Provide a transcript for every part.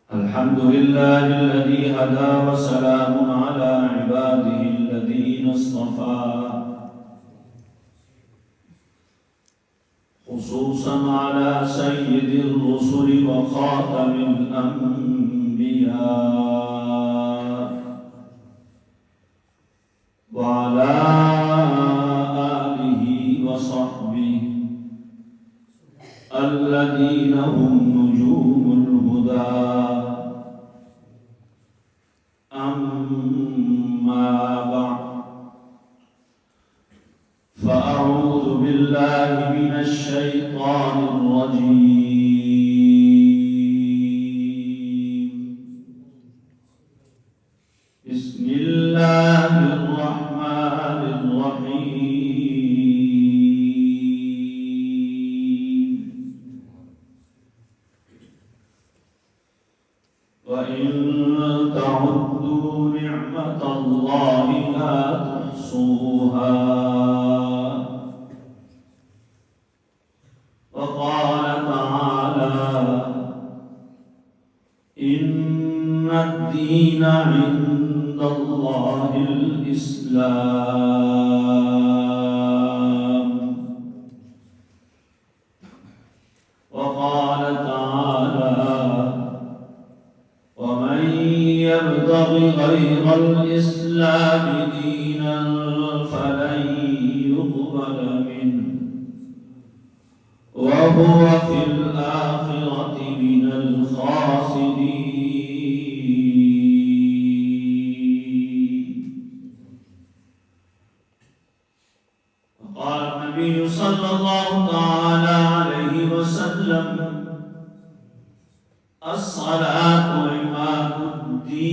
الحمد لله الذي هدى وسلام على عباده الذين اصطفى خصوصا على سيد الرسل وخاتم الأنبياء وعلى آله وصحبه الذين هم نجوم الهدى. أما بعد فأعوذ بالله من الشيطان الرجيم. بسم الله الرحمن الرحيم. وإن تعدوا نعمة الله لا تحصوها. وقال تعالى: إن الدين عند الله الإسلام. وقال تعالى: ومن يبتغ غير الإسلام دينا فلن يقبل منه وهو في الآخرة من الخاسرين. وقال النبي صلى الله تعالى عليه وسلم: الصلاة عماد الدين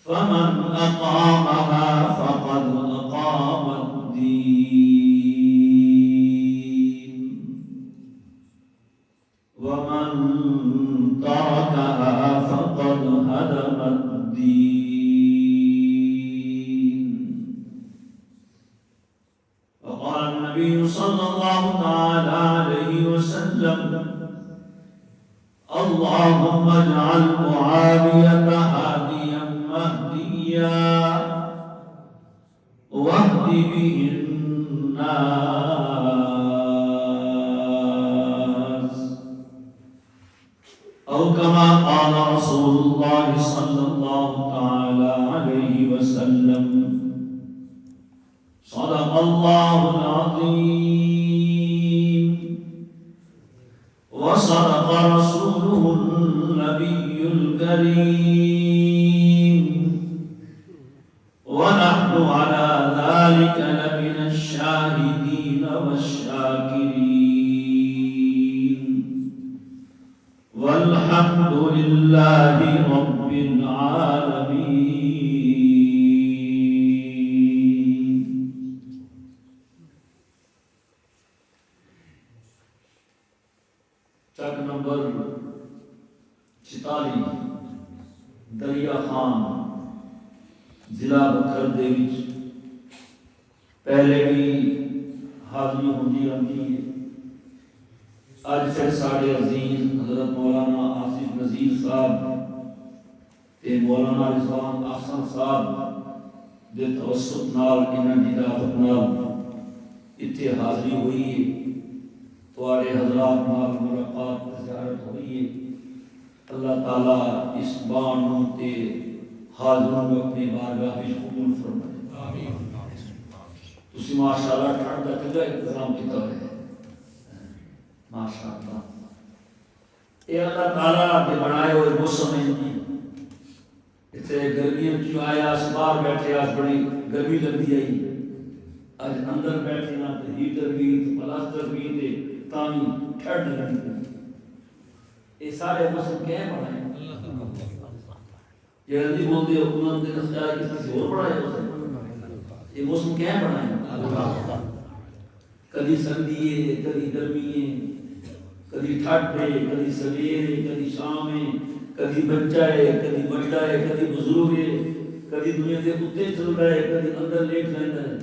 فمن أقامها فقد أقام الدين ومن تركها فقد هدم الدين. وقال النبي صلى الله تعالى عليه وسلم: اللهم اجعل معاوية هاديا مهديا واهد به الناس، أو كما قال رسول الله صلى الله تعالى عليه وسلم. صدق الله العظيم وصدق رسوله النبي الكريم ونحن على ذلك لمن الشاهدين والشاكرين والحمد لله رب العالمين. چک نمبر 46 دریا خان ضلع بکھر دے وچ پہلے بھی حاضری ہوندی رہندی ہے. اج پھر ساڈے عزیز حضرت مولانا آصف نذیر صاحب تے مولانا رضوان احسن صاحب دے توسط نال انہاں دی دعوت نال اتھے حاضری ہوئی ہے. تواڈے حضرات نال ملاقات زیارت ہوئی ہے. اللہ تعالیٰ اس بانو تے حاضروں کو اپنی بارگاہ میں قبول فرمائے. آمین. تسی ماشاءاللہ ٹھنڈ دا کیڑا انتظام کیتا ہے ماشاءاللہ. اے اللہ تعالیٰ دے بنائے ہوئے موسم ہیں. اتنے گرمیاں جو آیا اس باہر بیٹھے آج بڑی گرمی لگتی ہے. آج اندر بیٹھے نا تو ہیٹر بھی پلاسٹر بھی تے تانی ٹھنڈ لگتی ہے. یہ سارے موسم کیا بنائے یہ نہیں بولتے حکومت نے خیال کسی اور بڑھایا. یہ موسم کیا بنائے کبھی سردی ہے کبھی گرمی ہے کبھی ٹھنڈ ہے کبھی سویر ہے کبھی شام ہے کبھی بچہ ہے کبھی بڑا ہے کبھی بزرگ ہے کبھی دنیا کے کتے چل رہا ہے کبھی اندر لیٹ رہتا ہے.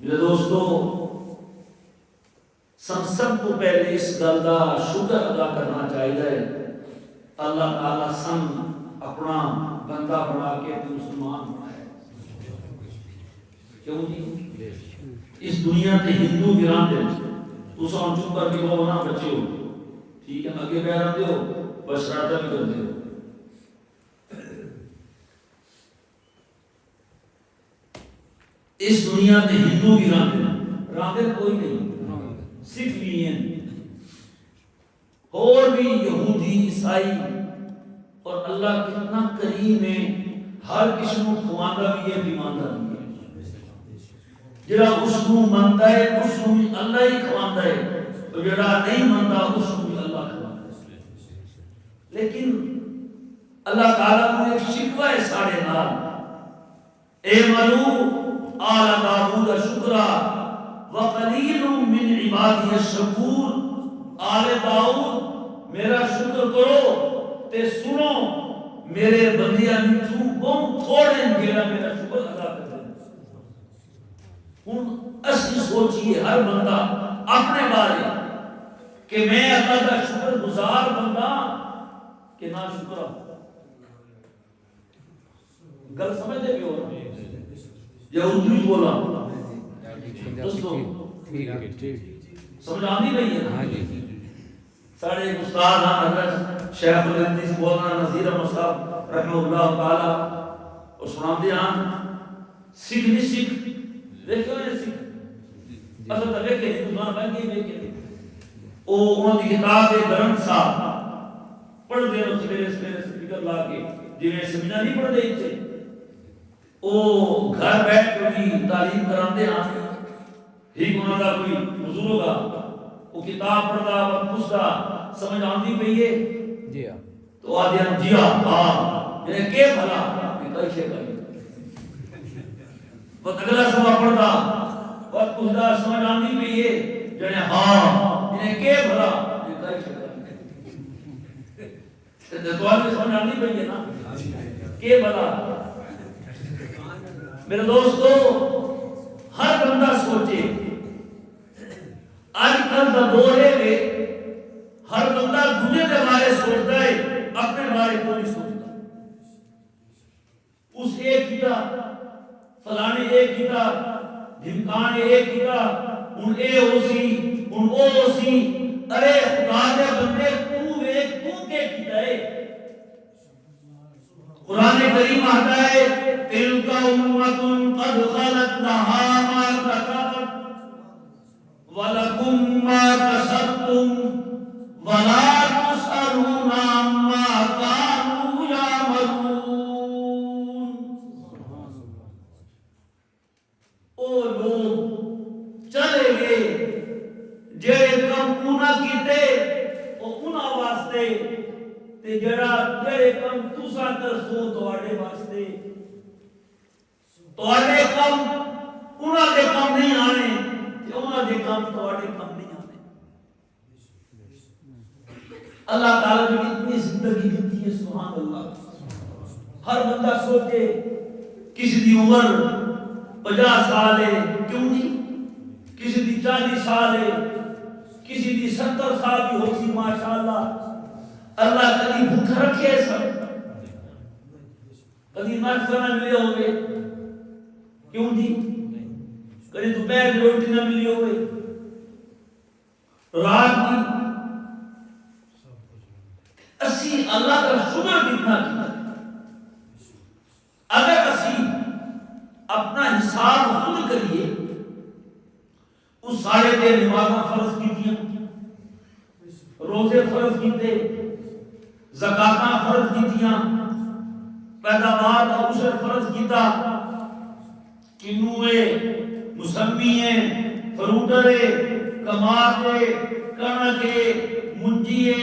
میرے دوستو سب تو پہلے اس گل کا شکر ادا کرنا چاہیے اللہ تعالی سن اپنا بندہ بنا کے مسلمان بنایا. کیوں جی اس دنیا تے ہندو گران دے تو سن چپ کر کے بولنا بچے ہو ٹھیک ہے اگے بہ رہے ہو بس شرارتیں بھی کرتے ہو. اس دنیا تے ہندو گران دے کوئی نہیں سکھ بھی ہیں اور بھی یہودی عیسائی اور اللہ کتنا کریم ہے ہر کسی کو کھوانا بھی ہے بیماندہ بھی ہے جڑا اس کو منتا ہے اس کو بھی اللہ ہی کھوانا ہے اور جڑا نہیں منتا اس کو بھی اللہ کھوانا ہے. لیکن اللہ تعالیٰ کو ایک شکوہ ہے ساڑھے نال اے ملو آل داود شکرہ وقلیل من عبادی الشکور. آل داؤد میرا شکر کرو تے سنو میرے بندیاں تو بہت تھوڑے جڑا میرا شکر ادا کرتے ہیں. ہن اسی سوچئے ہر بندہ اپنے بارے کہ میں اللہ کا شکر گزار بندہ کہ نہ شکر گل سمجھتے بھی ہو یا اردو بولا دوستو سمجھ آتی نہیں ہے. سارے استاد حضرت شیخ الحدیث مولانا نذیر احمد صاحب رحمہ اللہ تعالی اور سناتے ہیں سکھ نہیں سکھ دیکھو یہ سکھ اصل تو دیکھے مسلمان بن گئی دیکھے او انہوں کی کتاب ہے گرنتھ صاحب پڑھ دے رہے سویرے سپیکر لا کے جویں سمجھنا نہیں پڑھ دے تھے او گھر بیٹھ کے بھی تعلیم کراندے ہیں ہی انہوں کا کوئی حضور ہوگا وہ کتاب پڑھتا پوچھتا سمجھ آتی پئی ہے جی ہاں تو آدھے ہم جی ہاں یہ کہ بھلا یہ کئی شے کئی بہت اگلا سوا پڑھتا بہت پوچھتا سمجھ آتی پئی ہے جنہیں ہاں یہ کہ بھلا یہ کئی شے کئی تو آدھے سمجھ آتی پئی ہے نا کہ بھلا. میرے دوستو ہر بندہ سوچے آج کل کا دور ہے ہر بندہ دنیا کے بارے سوچتا ہے اپنے بارے کو نہیں سوچتا. اس ایک کیتا فلانے ایک کیتا دھمکانے ایک کیتا ان اے ہو سی ان او ہو سی ارے خدا دے بندے تو ایک تو کے کیتا ہے. قرآن کریم آتا ہے تلک امت قد خلت لها ما کسبت وَلَكُمْ مَا كَسَبْتُمْ وَلَا تُسْأَلُونَ عَمَّا كَانُوا يَعْمَلُونَ. او لوگ چلے گئے جڑے کم انہاں کیتے او انہاں واسطے تے جڑے کم تساں کرسو تواڈے واسطے. تواڈے کم انہاں دے کم نہیں آنے انہاں دے کام تواڈے کم نہیں آنے. اللہ تعالیٰ نے اتنی زندگی دیتی ہے سبحان اللہ. ہر بندہ سوچے کسی دی عمر 50 سال ہے کیوں نہیں کسی دی 40 سال ہے کسی دی 70 سال بھی ہو سی ماشاءاللہ. اللہ کبھی بھوکا رکھے سب کبھی ناشتہ نہ ملے ہوئے کیوں جی کبھی دوپہر کی روٹی نہ ملی ہوئے رات کی اسی اللہ کا شکر کتنا کیا. اگر اسی اپنا حساب خود کریے اس سارے دے نمازاں فرض کیتیاں روزے فرض کیتے زکاتاں فرض کیتیاں پیداوار کا عشر فرض کیتا کنوے مسمیے فروٹرے کماتے کنکے منجیے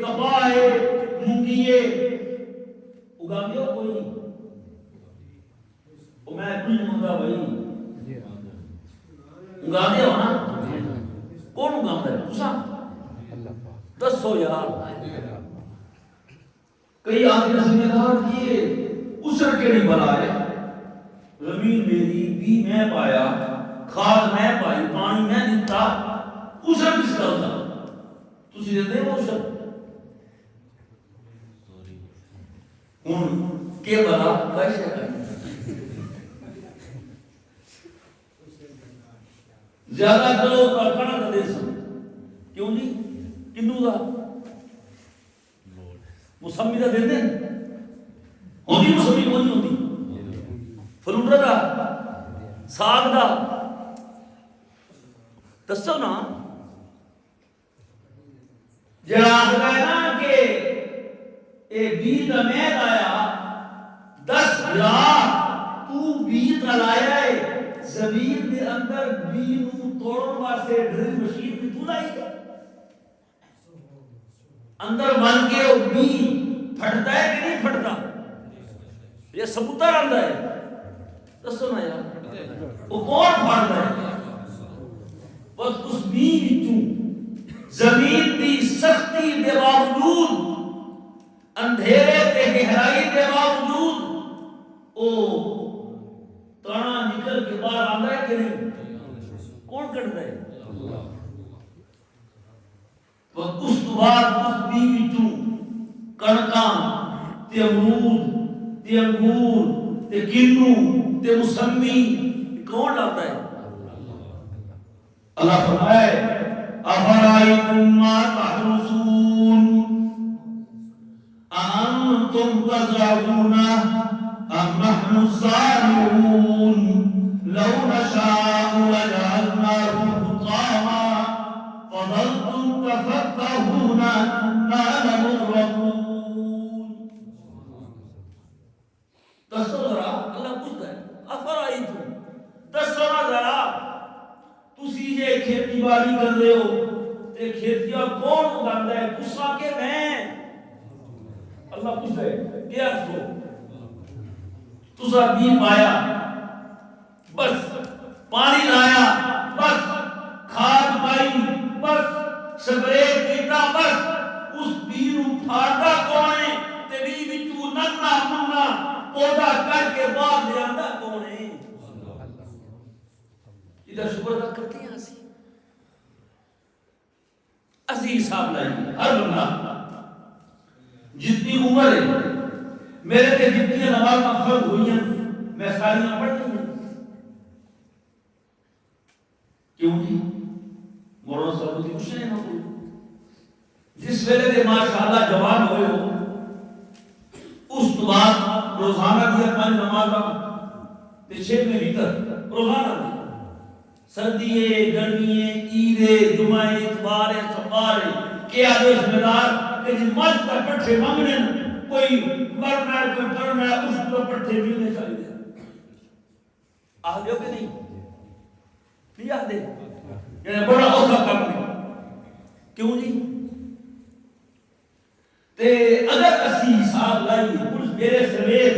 کپاہے مونگیے اگا دیا کوئی نہیں. میں کچھ مونگا بھائی اگا دیا ہونا کون اگا ہے تسا دسو یار. کئی آدمی ذمہ دار کیے اسر کے نہیں بنائے زمین میری بھی میں پایا کھاد میں پائی پانی میں دیتا اسے کس گل کا تسی دیندے ہو اسے ہوں کے بلا کیسے کریں زیادہ کرو کا کھانا دے سن کیوں جی کنو دا موسمی دا دے دیں ہوندی موسمی کو نہیں ہوندی فلوٹر دا ساگ دا دسو نا جڑا آخر ہے نا کہ اے بیت میں آیا 10 ہزار تو بیت لایا ہے زمین دے اندر بی نو توڑن واسطے ڈرل مشین بھی تو لائی گا اندر ون کے وہ بی پھٹتا ہے کہ نہیں پھٹتا یہ ثبوتہ رہتا ہے دسو نا یار وہ کون پھٹتا ہے بس اس بی وچوں زمین دی سختی دے باوجود اندھیرے تے گہرائی دے باوجود او تانا نکل کے باہر آتا ہے کہ نہیں کون کرتا ہے اس تو بعد اس بیوی چوں کڑکاں تے امرود تے انگور تے کنو تے موسمی کون لاتا ہے اللہ فرمائے افرائیتم ما تحرسون انتم تزرعون ام نحن الزارعون لو نشاء لجعلناه حطاما فظلتم تفكهون أنا لمغرمون دسو ذرا اللہ پوچھتا ہے افرائیتم دسو ذرا تسی یہ کھیتی باڑی کر رہے ہو تے کھیتیاں کون اگاتا ہے کسا کے میں اللہ پوچھتا ہے کیا سو تسا بی پایا بس پانی لایا بس کھاد پائی بس سپرے کیتا بس اس بی نو پھاڑدا کون ہے تے بی وچوں ننا منا پودا کر کے باہر لے آندا کون ہے ادھر شکر ادا کرتے ہیں اسی حساب لائیے ہر بندہ جتنی عمر ہے میرے تے جتنی نماز فرض ہوئی ہیں میں ساریاں پڑھ لوں کیوں نہیں مولانا صاحب کی کچھ نہیں نہ جس ویلے دے ماشاءاللہ جوان ہوئے ہو اس تو بعد روزانہ دیا 5 نمازاں تے 6 میں بھیتر روزانہ دیا سردیے گرمیے عیدے جمعہ اتوار سوار کیا دو ذمہ دار کہ جن مجھ کا پٹھے مانگنے کوئی مرنا ہے کوئی پڑھنا ہے اس کو پٹھے ملنے چاہیے آہ دیو کہ نہیں نہیں آہ دے یعنی بڑا اوسا کرنے کیوں جی تے اگر اسی حساب لائی کچھ میرے سویر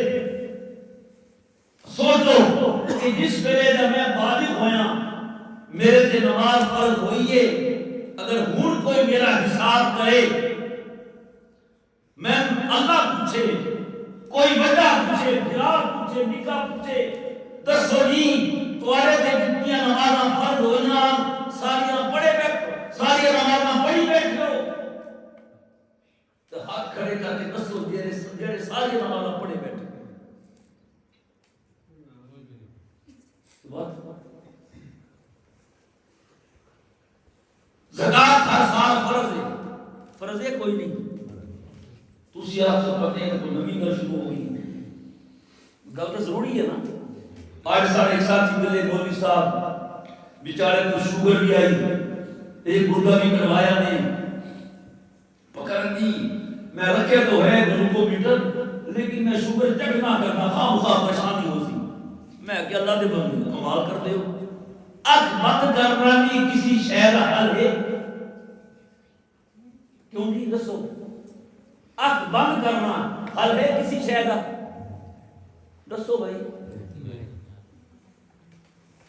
سوچو کہ جس ویلے جب میں بالغ ہویا میرے تے نماز فرض ہوئی ہے اگر ہن کوئی میرا حساب کرے میں اللہ پوچھے کوئی وجہ پوچھے بلال پوچھے نکاح پوچھے دسو جی تمہارے تے جتنی نمازاں فرض ہوئیاں ساریاں پڑھے بیٹھ ساری نمازاں پڑھی بیٹھو تو ہاتھ کھڑے کر کے دسو جڑے ساری نمازاں پڑھے بیٹھے زکات ہر سال فرض ہے کوئی نہیں تسی آپ سے پتہ ہے کہ کوئی نبی گل شروع ہوئی گل تو ضروری ہے نا آج سارے ایک ساتھی ملے مولوی صاحب بیچارے کو شوگر بھی آئی ایک گردہ بھی کروایا نے پکڑن دی میں رکھے تو ہے گلوکو میٹر لیکن میں شوگر چیک نہ کرنا خواہ خواہ پریشانی ہو سی میں کہ اللہ دے بندے کمال کر دے ہو اک بند کرنا بھی کسی شے دا حل ہے کیوں جی دسو اک بند کرنا حل ہے کسی شے دا دسو بھائی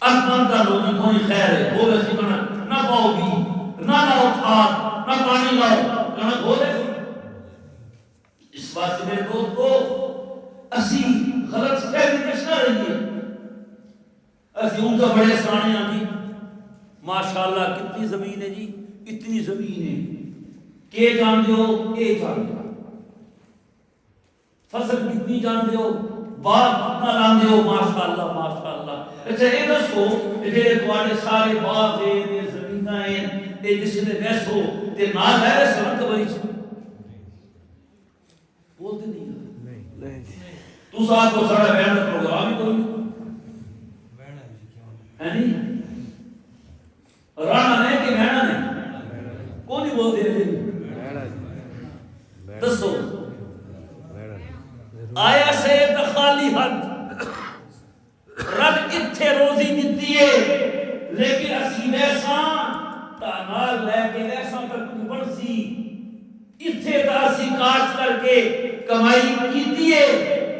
اک بند کر لو جی کوئی خیر ہے بولے سی کنا نہ پاؤ بھی نہ لاؤ کھاد نہ پانی لاؤ کنا بولے اس بات سے میرے دوست کو اسی غلط فہمی کس نہ رہی ہے اسی کیوں تو بڑے سرانے ہیں جی ماشاءاللہ کتنی زمین ہے جی اتنی زمین ہے کہ جان دیو اے جان دیو فصل کتنی جان دیو باغ کتنا جان دیو ماشاءاللہ ماشاءاللہ اچھا یہ دسو یہ تواڈے سارے باغ ہیں زمیناں ہیں تے جس نے ویسو تے نال ہے سڑک بری بولتے نہیں تو ساتھ کو سارا بیان کا پروگرام ہی کوئی ہے نہیں رانا نہیں کہ بہنا نہیں کون نہیں بولتے ہیں دسو آیا سے خالی حد رب اتھے روزی دیتی ہے لیکن اسی ویسا تانال لے کے ویسا تک بڑھسی اتھے تا اسی کاشت کر کے کمائی کیتی ہے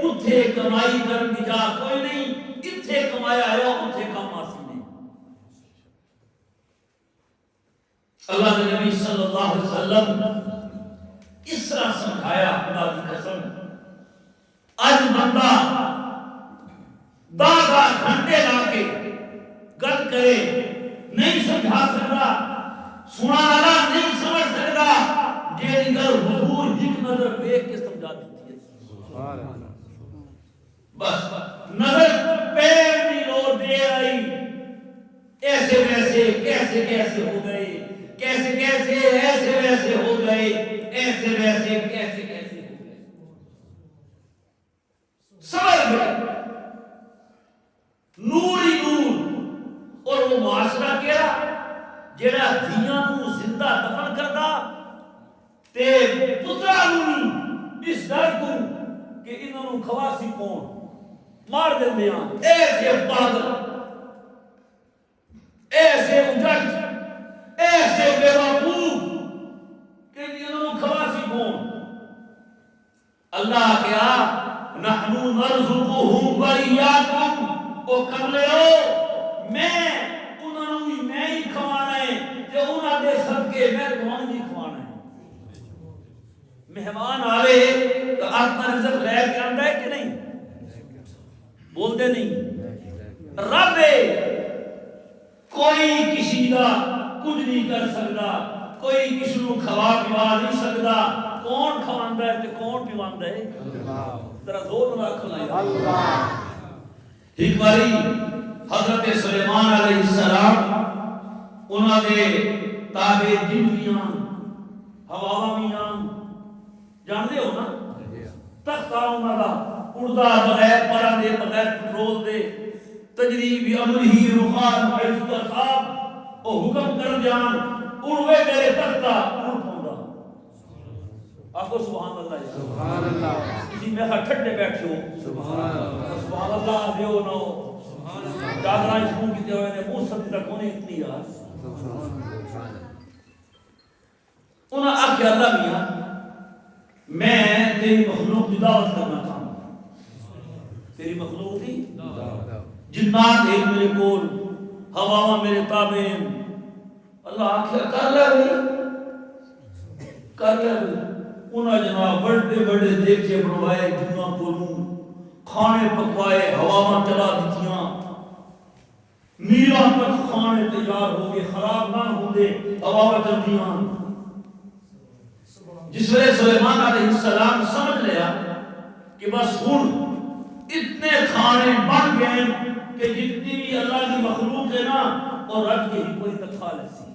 اتھے کمائی کرن دی جا کوئی نہیں اتھے کمایا ہے اتھے کام آسی نہیں اللہ کے نبی صلی اللہ علیہ وسلم اس طرح سمجھایا خدا کی قسم آج بندہ دادا گھنٹے لا کے گل کرے نہیں سمجھا سکتا سنا والا نہیں سمجھ سکتا جیڑی گل حضور ایک نظر دیکھ کے سمجھا دیتی ہے بس نظر پیر بھی لو دے آئی ایسے ویسے کیسے کیسے ہو گئے کیسے کیسے ایسے ویسے ہو گئے ایسے ویسے کیسے کیسے ہو گئے سمجھ گئے نور ہی نور اور وہ معاشرہ کیا جڑا دھیاں نو زندہ دفن کردا تے پترا نو اس ڈر کو کہ انہاں نو خواسی کون مار دیندے ہاں ایسے پاگل ایسے اجٹ ایسے بے وقوف کہ انہاں نو خواسی کون اللہ کیا نحنو نرزقہم وإیاکم او کملے ہو میں انہاں نو بھی میں ہی کھوانا ہے تے انہاں دے صدقے میں تمہیں نہیں کھوانا ہے مہمان آوے تو اپنا رزق لے کے آندا ہے کہ نہیں بولتے نہیں رب کوئی کسی کا کچھ نہیں کر سکتا کوئی کسی کو کھوا پوا نہیں سکتا کون کھواندا ہے تے کون پیواندا ہے ذرا زور نال کھلائی اللہ ایک باری حضرت سلیمان علیہ السلام انہاں دے تابع جنیاں ہواواں میاں جاندے ہو نا تختہ انہاں دا اڑدا بغیر پرا دے بغیر پٹرول دے تجریب امر ہی رخان عزت صاحب او حکم کر جان اڑوے میرے تختہ اڑ پوندا آخو سبحان اللہ سبحان اللہ کسی میں ٹھٹے بیٹھے ہو سبحان اللہ دیو نو چادراں شروع کیتے ہوئے نے منہ صدی تک ہونے اتنی یار انہاں آخیا اللہ میاں میں تیری مخلوق کی دعوت کرنا چاہوں تیری مخلوق کی جنات ایک میرے کول ہواواں میرے تابع اللہ آخیا کر لے بھائی کر لے بھائی انہاں جناب بڑے بڑے دیگچے بنوائے جناں کولوں کھانے پکوائے ہواواں چلا دیتیاں میلاں تک کھانے تیار ہو گئے خراب نہ ہوندے ہواواں چلدیاں جس ویلے سلیمان علیہ السلام سمجھ لیا کہ بس ہن اتنے کھانے بن گئے کہ جتنی بھی اللہ کی مخلوق ہے نا اور رب کے ہی کوئی تک کھا لیسی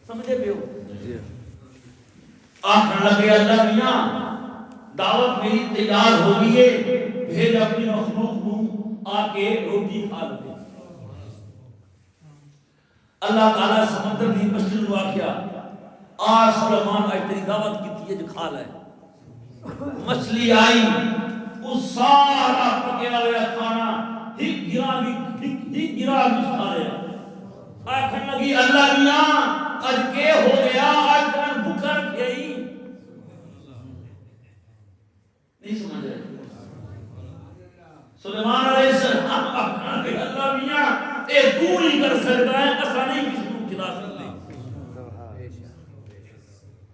سمجھے پہ ہو آخر لگے اللہ میاں دعوت میری تیار ہو گئی ہے بھیج اپنی مخلوق کو آ کے روٹی کھا لے اللہ تعالیٰ سمندر بھی مسجد واقعہ آج سلیمان آج تیری دعوت کی تھی جو کھا لے مچھلی آئی اس سارا پکیا ہوا کھانا ہک گرا بھی کھا لیا آخر لگی اللہ میاں آج کے ہو گیا آج تمہیں بھوکا رکھے ہی نہیں سمجھ رہے سلیمان علیہ السلام اپنا کہ اللہ میاں اے تو ہی کر سکتا ہے ایسا نہیں کسی کو کھلا سکتے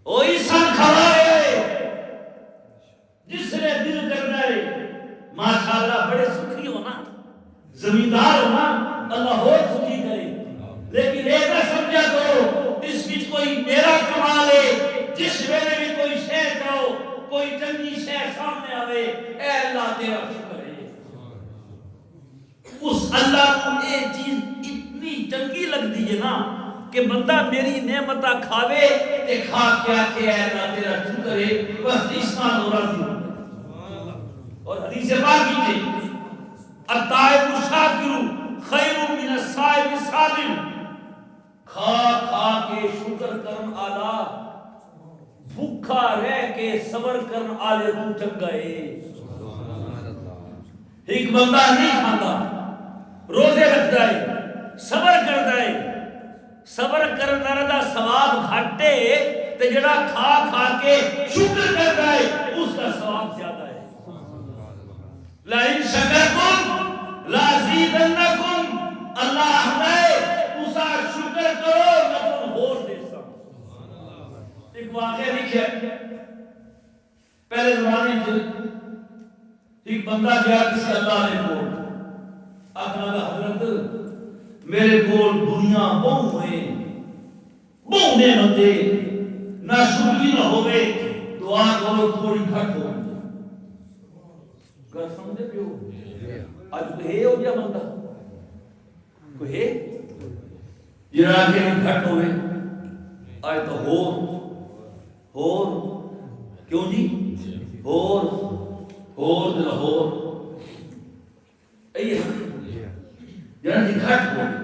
او انسان کھوائے جس نے دل کر رہے ماشاءاللہ بڑے سکھی ہونا زمیندار ہونا جس ویلے بھی کوئی شے کہو کوئی چنگی شے سامنے آوے اے اللہ تیرا شکر ہے اس اللہ کو یہ چیز اتنی چنگی لگتی ہے نا کہ بندہ میری نعمتہ کھاوے تے کھا کیا کہ اے اللہ تیرا شکر ہے بس اس نال راضی ہو اور حدیث پاک کی الطائب الشاکر خیر من الصائم الصابر کھا کھا کے شکر کرن آلا بھوکا رہ کے صبر کرن آلے تو چنگا ہے ایک بندہ نہیں کھاتا روزے رکھتا ہے صبر کرتا ہے صبر کرنے دا ثواب گھٹے تے جڑا کھا کھا کے شکر کرتا ہے اس کا ثواب زیادہ ہے لئن شکرتم لازیدنکم اللہ ہے اسا شکر کرو میں تم ہور دے سا ایک واقعہ لکھا پہلے زمانے میں ایک بندہ گیا کسی اللہ نے کو آخر حضرت میرے کول دنیا بہت ہوئے بہت نعمتیں نہ شکری نہ ہوئے دعا کرو تھوڑی گھٹ ہو گر سمجھے پیو آج کوئی ہے ہو گیا بندہ کوئی ہے جنہاں کے گھٹ ہوئے آج تو ہور کیوں جی ہور دل ہور جنہاں کی گھٹ ہوئے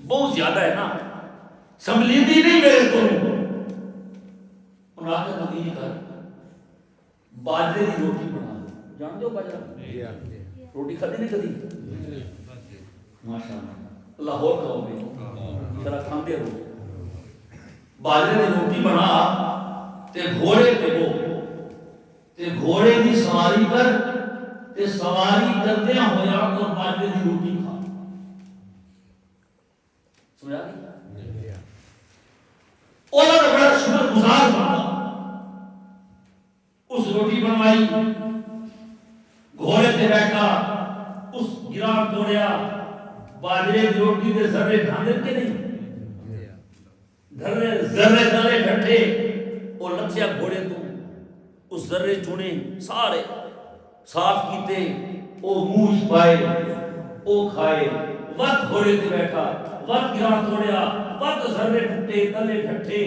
بہت زیادہ ہے نا سنبھلیندی نہیں میرے کو انہاں کے مدینی کر باجرے دی روٹی بنا جان دو باجرہ روٹی کھاتے نہیں کھاتی ماشاءاللہ لاہور کھاؤ گے ذرا کھاندے رہو باجرے دی روٹی بنا تے گھوڑے پہ گو تے گھوڑے دی سواری کر تے سواری کردیاں ہویا اور باجرے دی روٹی کھا سمجھا گئی اولا تو بڑا شکر گزار بنا اس روٹی بنوائی گھوڑے تے بیٹھا اس گرام توڑیا باجرے کی روٹی دے ذرے کھاندے کے نہیں ذرے تلے ڈھٹے اور لچیا گھوڑے تو اس ذرے چونے سارے صاف کیتے او منہ پائے او کھائے وقت گھوڑے تے بیٹھا وقت گرام توڑیا وقت ذرے ڈھٹے تلے ڈھٹے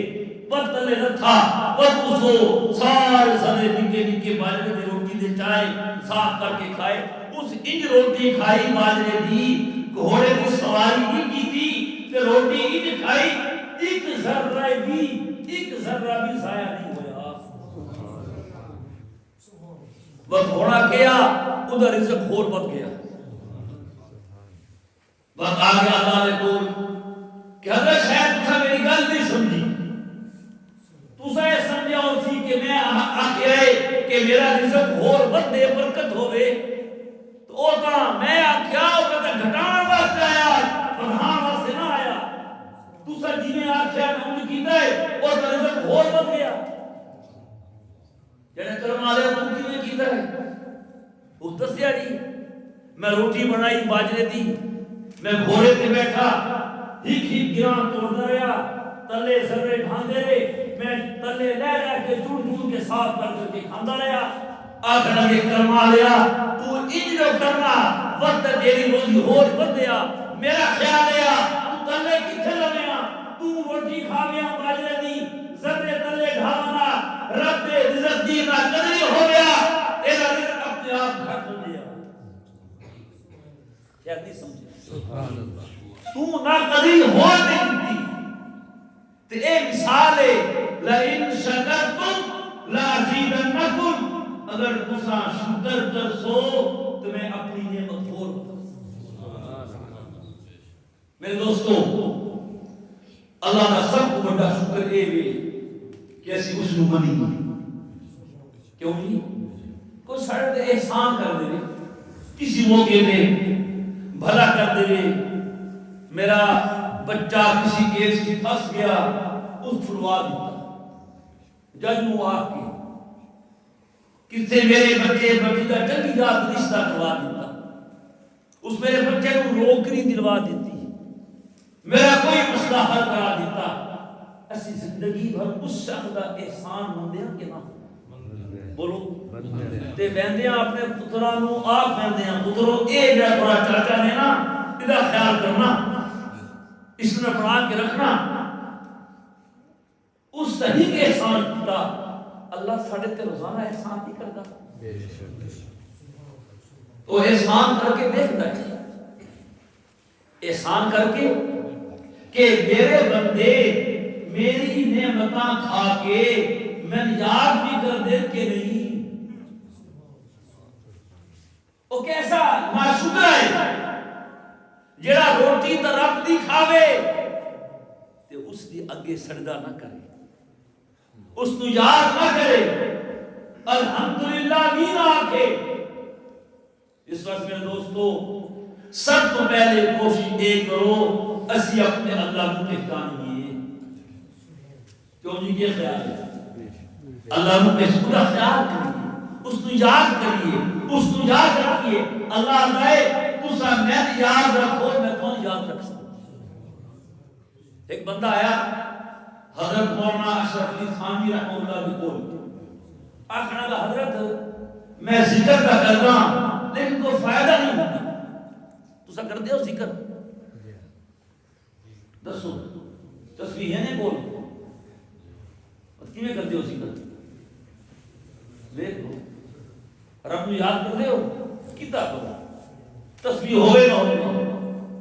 وقت تلے رتھا وقت اس کو سارے ذرے نکے نکے باجرے کی روٹی دے چائے صاف کر کے کھائے اس انج روٹی کھائی باجرے دی گھوڑے کی سواری بھی کی تھی کہ روٹی انج کھائی ایک ذرہ بھی ضائع نہیں ہویا وہ گھوڑا کیا ادھر رزق خور بت گیا وقت آ گیا اللہ نے بول کہ حضرت شاید تسا میری گل نہیں سمجھی تسا یہ سمجھا اسی کہ میں آخیا کہ میرا رزق خور بت دے برکت ہوئے تو اوتا میں آخیا وہ کہتا گھٹان واسطے آیا پرہان واسطے نہ آیا تسا جنہیں آخیا میں انہیں کیتا ہے اور رزق خور بت گیا جنہیں کرم آلے تم کیوں کیتا ہے اس دسیا جی میں روٹی بنائی باجرے دی میں گھوڑے تے بیٹھا ہک گرام توڑتا رہا تلے ذرے ڈھاندے رہے میں تلے لے کے چون کے صاف کر کے کھاندا رہا آخر لگے کرما لیا تو انج جو کرنا وقت تیری روزی ہور بدیا میرا خیال آیا تو تلے کتھے لگیا تو روٹی کھا گیا باجرے دی ذرے تلے ڈھاونا رب رزق دی نہ قدری ہو گیا تیرا رزق اپنے آپ گھٹ ہو گیا شاید نہیں سمجھے سبحان اللہ تو نہ قدری ہو دیتی تے اے مثال ہے لئن شکرتم لازیدنکم اگر تسا شکر کر سو تو میں اپنی نعمت اور میرے دوستو اللہ کا سب کو بڑا شکر اے وے کہ اسی اس نو منی کیوں نہیں کوئی سارے تے احسان کر دے کسی موقع پہ بھلا کر دے میرا بچہ کسی کیس کی پھنس گیا اس چھڑوا دیتا جج نو آ کے کسے میرے بچے کا چنگی ذات رشتہ کروا دیتا اس میرے بچے کو نوکری دلوا دیتی میرا کوئی مسئلہ حل کرا دیتا اسی زندگی بھر اس شخص کا احسان مندے کہ نہ بولو تے ویندیاں اپنے پتراں نو آپ ویندیاں پترو اے جڑا تھوڑا چاچا نے نا ادا خیال کرنا اس نے بنا کے رکھنا اس صحیح کے احسان کیتا اللہ ساڈے تے روزانہ احسان نہیں کردا بے شک وہ احسان کر کے دیکھتا ہے احسان کر کے کہ میرے بندے میری نعمتاں کھا کے میں یاد بھی کر دے کہ نہیں وہ کیسا ناشکر ہے جڑا روٹی تے رب دی کھاوے تے اس دی اگے سجدہ نہ کرے اس نو یاد نہ کرے الحمدللہ بھی نہ آکھے اس وقت میرے دوستو سب تو پہلے کوشش یہ کرو اسی اپنے اللہ کو پہچانیے کیوں جی یہ خیال ہے اللہ کو پہچانیے خیال کریے اس کو یاد کریے اس کو یاد رکھیے اللہ دے تسا میں یاد رکھو میں کون یاد رکھ سکتا ایک بندہ آیا حضرت مولانا اشرف علی تھانوی رحمہ اللہ کی کول آخنا کہ حضرت میں ذکر کا کر رہا ہوں لیکن کوئی فائدہ نہیں ہوتا تسا کر دیو ذکر دسو تسبیح ہے نہیں بول کیویں کر دیو ذکر دیکھو رب نو یاد کر دیو کیتا کرو تسبیح ہوئے نہ ہوئے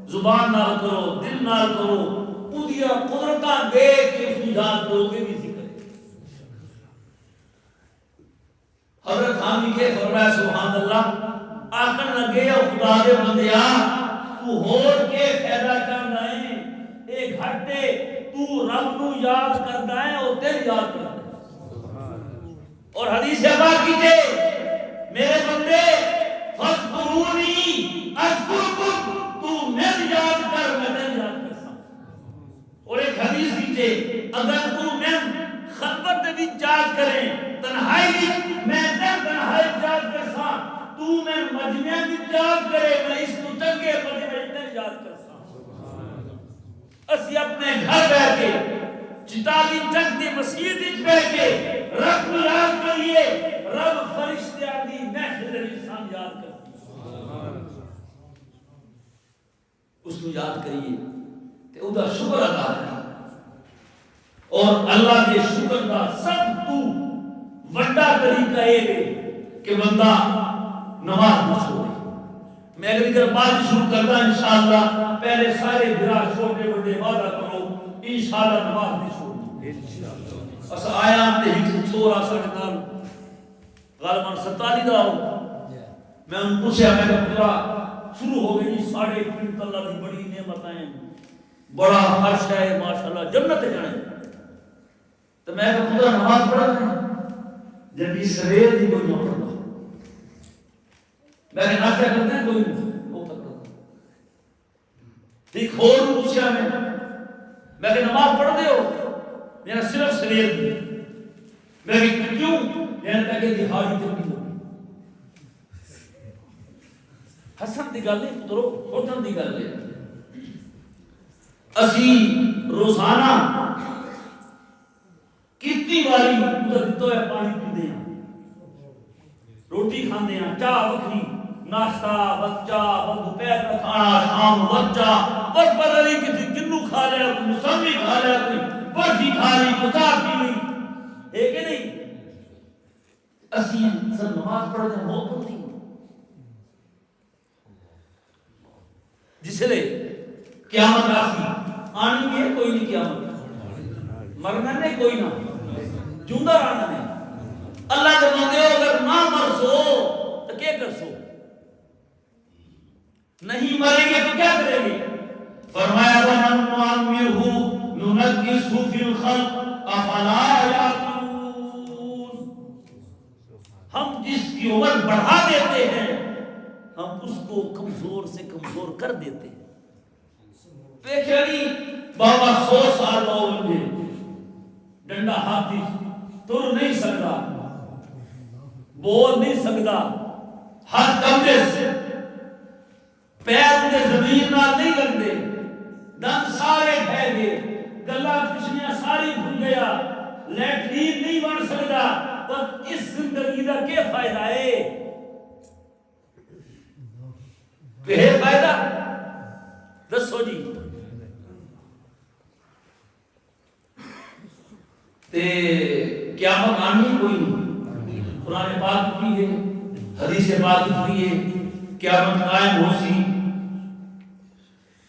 زبان نال کرو دل نال کرو اودیا قدرتاں دیکھ کے اس کو یاد کرو کہ بھی ذکر ہے حضرت تھانوی کے فرمایا سبحان اللہ آخر لگے خدا دے بندیا تو ہور کے فائدہ کرنا ہے اے گھٹے تو رب نو یاد کردا ہے او تیری یاد کردا ہے اور حدیث پاک کی تے میرے بندے فذکرونی اذکرکم تو میں یاد کر میں تیری یاد کرساں اور ایک حدیث کی تے اگر تو میں خلوت وچ یاد کرے تنہائی میں تنہائی یاد کرساں تو میں مجمع وچ یاد کرے میں اس تو چنگے مجمع وچ یاد کرساں اسی اپنے گھر بیٹھ کے چتالی چک دی مسجد وچ بیٹھ کے رب کو یاد کریے رب فرشتیاں دی محفل وچ انسان یاد کرتا اس کو یاد کریے تے او دا شکر ادا کریے اور اللہ دے شکر دا سب تو بڑا طریقہ یہ ہے کہ بندہ نماز نہ چھوڑے میں اگلی کر بات شروع کرتا انشاءاللہ پہلے سارے بھرا چھوٹے بڑے وعدہ کرو انشاءاللہ نماز نہیں چھوڑنی بس آیا تے ہی چھوڑا ساڈے نال غالباً 47 دا ہو میں ان پوچھا میں کہ پورا شروع ہو گئی ساڑھے تین اللہ دی بڑی نعمتیں ہیں بڑا عرش ہے ماشاءاللہ جنت جانے تو میں کہ پورا نماز پڑھا ہے جب یہ سویر دی کوئی نہ پڑھتا میں نے ناشتہ کرتے ہیں کوئی وہ پڑھتا ایک اور پوچھا میں کہ نماز پڑھ دے ہو میرا صرف سویر دی میں کہ کیوں میں کہ دہاڑی چنگی ہوگی حسن دی گل نہیں پترو سوچن دی گل ہے اسی روزانہ کتنی باری ادھر دیتو ہے پانی پیندے ہیں روٹی کھاندے ہیں چاہ وکری ناشتہ بچہ دوپہر کا کھانا شام بچہ بس پتہ نہیں کسی کنو کھا لیا کوئی مسمی کھا لیا کوئی برفی کھا لی کوئی چاہ پی لی ہے کہ نہیں اسی سب نماز پڑھتے ہیں بہت پڑھتی ہیں جس لئے قیامت آنی ہے کوئی نہیں قیامت مرنا نہیں کوئی نہ جوندہ رہنا نہیں اللہ کے بندے ہو اگر نہ مر سو تو کیا کر سو نہیں مریں گے تو کیا کریں گے فرمایا وَمَنْ نُعَمِّرْهُ نُنَكِّسْهُ فِي الْخَلْقِ أَفَلَا يَعْقِلُونَ ہم جس کی عمر بڑھا دیتے ہیں ہم اس کو کمزور سے کمزور کر دیتے ہیں پیچھڑی بابا 100 سال ہوئے ڈنڈا ہاتھی تر نہیں سکتا بول نہیں سکتا ہاتھ کمدے سے پیر دے زمین نہ نہیں لگتے دن سارے بہ گئے گلا پچھلیاں ساری بھول گیا لیٹرین نہیں بن سکتا تو اس زندگی کا کیا فائدہ ہے بے فائدہ دسو جی تے قیامت آنی کوئی نہیں قرآن پاک کی ہے حدیث پاک کی ہے قیامت قائم ہو سی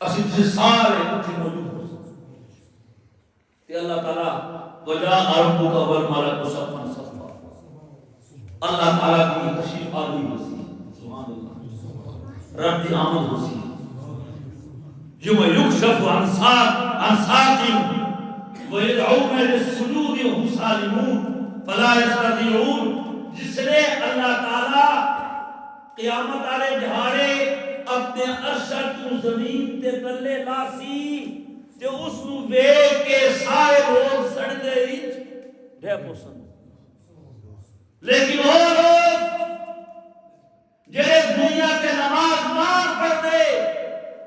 اسی سے سارے اتنے موجود ہو سی تے اللہ تعالیٰ وجا ربک والملک صفا صفا اللہ تعالیٰ کی تشریف آوری ہو سی سبحان اللہ رب دی آمد ہو سی یوم یکشف عن ساق وَيَدْعُونَ لِلسُّجُودِ وَهُمْ سَالِمُونَ فَلَا يَسْتَطِيعُونَ جس نے اللہ تعالیٰ قیامت والے دہاڑے اپنے عرش کو زمین تے تلے لاسی تے اس نو ویکھ کے سارے لوگ سڑدے وچ ڈے پوسن لیکن وہ لوگ جڑے دنیا تے نماز نہ پڑھتے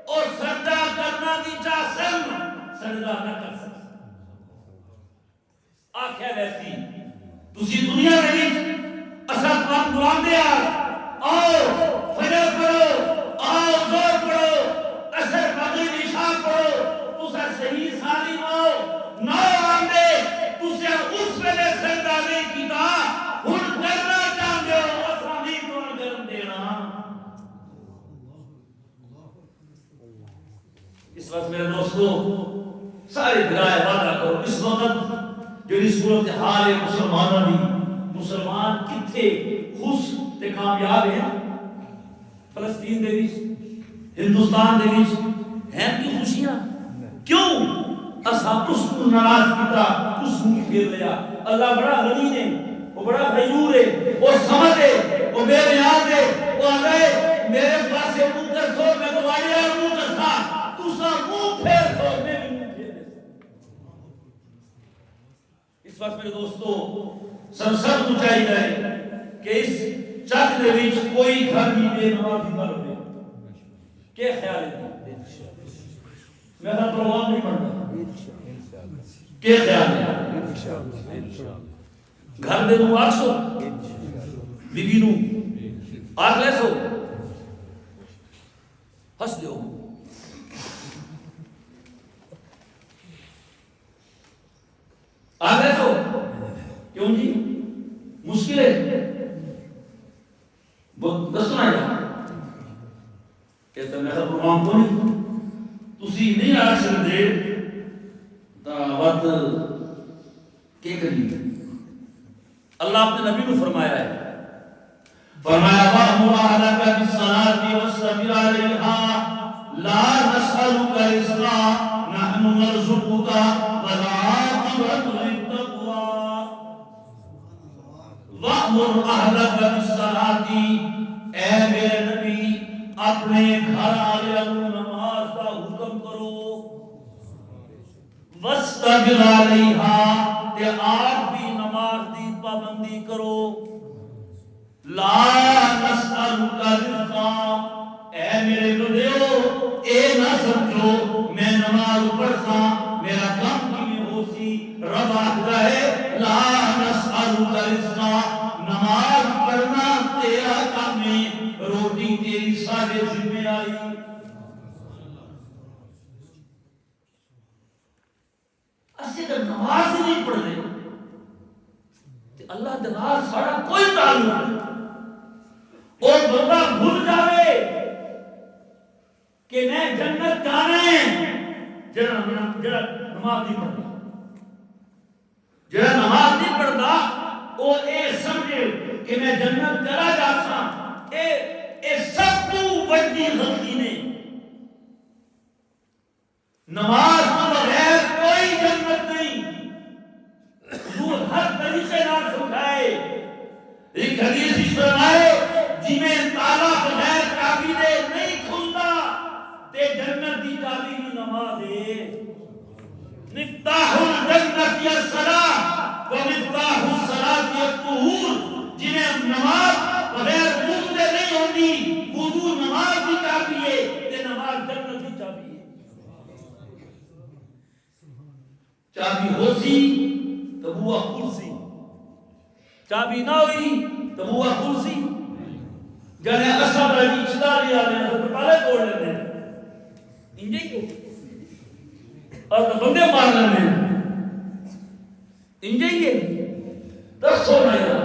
اور سجدہ کرنا دی چاہن سجدہ نہ کر سکتے آخیا ویسی تسی دنیا دے وچ اساں تمہیں بلاندے آؤ فجر پڑھو آؤ زور پڑھو اثر مغرب عشاء پڑھو تسا صحیح سالم ہو نہ آندے تسا اس ویلے سجدہ نہیں کیتا ہن کرنا چاہندے ہو اساں نہیں تمہیں کرن دینا اس وقت میرے دوستو سارے برائے وعدہ کرو اس وقت جڑی صورت حال ہے مسلمانوں دی مسلمان کتھے خوش تے کامیاب ہیں فلسطین دے وچ ہندوستان دے وچ ہیں کی خوشیاں کیوں اساں اس کو ناراض کیتا اس کو پھیر لیا اللہ بڑا غنی ہے وہ بڑا غیور ہے وہ سمجھ ہے وہ بے نیاز ہے وہ آگئے میرے پاس منہ کر سو میں تمہاری اور منہ کر تھا تو سا منہ پھیر سو میں بھی منہ پھیر دے اس وقت میرے دوستو سب کو چاہیے کہ اس چک دے وچ کوئی گھر بھی بے نمازی نہ رہے کیا خیال ہے میرا پروگرام نہیں پڑھتا کیا خیال ہے گھر دے نو آکسو بی بی نو آکھ لے سو ہس دیو آگے تو کیوں جی مشکل ہے دسنا ہے کہتا میں پروگرام کو نہیں تسی نہیں آ سکتے تا وقت کیا کریے اللہ اپنے نبی کو فرمایا ہے فرمایا وَأْمُرْ أَهْلَكَ بِالصَّلَاةِ وَاصْطَبِرْ عَلَيْهَا لَا نَسْأَلُكَ رِزْقًا نَحْنُ نَرْزُقُكَ وَالْعَاقِبَةُ لِلتَّقْوَىٰ وَأْمُرْ أَهْلَكَ بِالصَّلَاةِ اے میرے نبی اپنے گھر والوں کو نماز کا حکم کرو وَاصْطَبِرْ عَلَيْهَا تے آپ بھی نماز دی پابندی کرو لا نسألُكَ رِزْقًا اے میرے بندیو اے نہ سمجھو میں نماز پڑھتا میرا کام کی ہو سی رب آتا ہے لا نسألُكَ رِزْقًا نماز پڑھنا تیرا کام ہے روٹی تیری سارے ذمہ آئی اسے اگر نماز نہیں پڑھ لے تو اللہ دنار سارا کوئی تعلق نہیں اور بندہ بھول جاوے کہ میں جنت جانا ہے جڑا نماز نہیں پڑھتا جڑا نماز نہیں پڑھتا وہ اے سمجھے کہ میں جنت چلا جاتا اے سب تو بڑی غلطی نے نماز کے بغیر کوئی جنت نہیں حضور ہر طریقے نال سمجھائے ایک حدیث اس فرمائے جنہیں تالا بغیر چابی دے نہیں کھلتا تے جنت دی چابی بھی نماز ہے مفتاح الجنت یا الصلاۃ و مفتاح الصلاۃ یا الطہور جنہیں نماز بغیر وضو دے نہیں ہوتی وضو نماز دی چابی ہے تے نماز جنت دی چابی ہے چابی ہو سی تو بوا کھل سی، چابی نہ ہوئی تو بوا کھل سی. جانے اصل راجی چدا لیا لیا تو پہلے توڑ لیتے ہیں انجے ہی اور تو بندے مار لیتے ہیں انجے ہی دسو نا یار.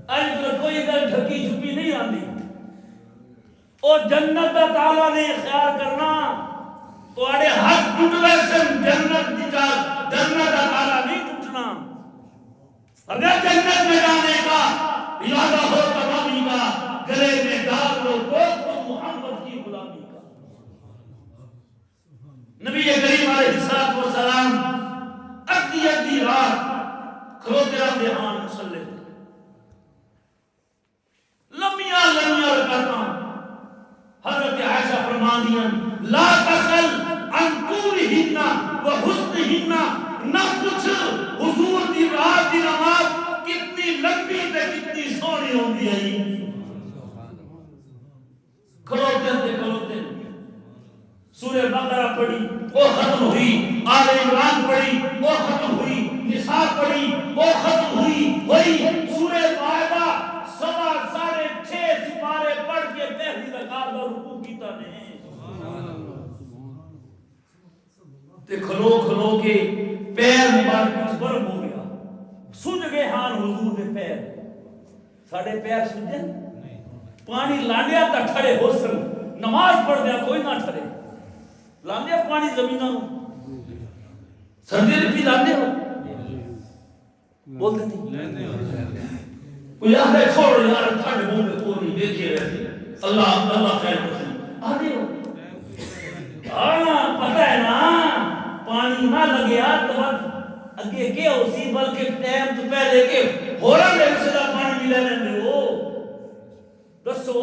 آج تو کوئی گل ڈھکی چھپی نہیں آتی. اور جنت کا تالا نے اختیار کرنا تھوڑے ہاتھ ٹوٹنے سے جنت کا تالا نہیں ٹوٹنا. اگر جنت میں جانے کا ارادہ ہو تمامی کا گلے میں ڈال لو تو محمد کی غلامی کا. نبی کریم علیہ السلام ادھی رات کھلوتے رہتے ہاں مسلح لمیاں رکعتاں. حضرت عائشہ فرماندیاں لا تسل عن طولہن وحسنہن، نہ پوچھ حضور دی رات دی نماز کتنی لمبی تے کتنی سونی ہوندی ہے. کھلوتے سورہ بقرہ پڑھی وہ ختم ہوئی، آل عمران پڑھی وہ ختم ہوئی، نساء پڑھی وہ ختم ہوئی سورہ مائدہ 6.5 سپارے پڑھ کے پہلی رکعت کا رکوع کیتا نے. تے کھلو کے پیر مبارک گرم ہو گیا، سج گئے ہاں حضور دے پیر. ساڈے پیر سجے پانی لانڈیا تا کھڑے ہو سن، نماز پڑھ دیا کوئی نہ ٹھرے. لاندے پانی زمیناں نوں سردی بھی لاندے ہو بول دیتی کوئی آدھے چھوڑو یار ٹھنڈ منہ میں کوئی نہیں دیکھے رہتی اللہ خیر کرتی آدھے ہو پتہ ہے نا پانی نہ لگیا تو اگے کیا ہو سی بلکہ ٹائم تو پہلے کے ہو رہا ہے سے پانی بھی لینے میں ہو دسو.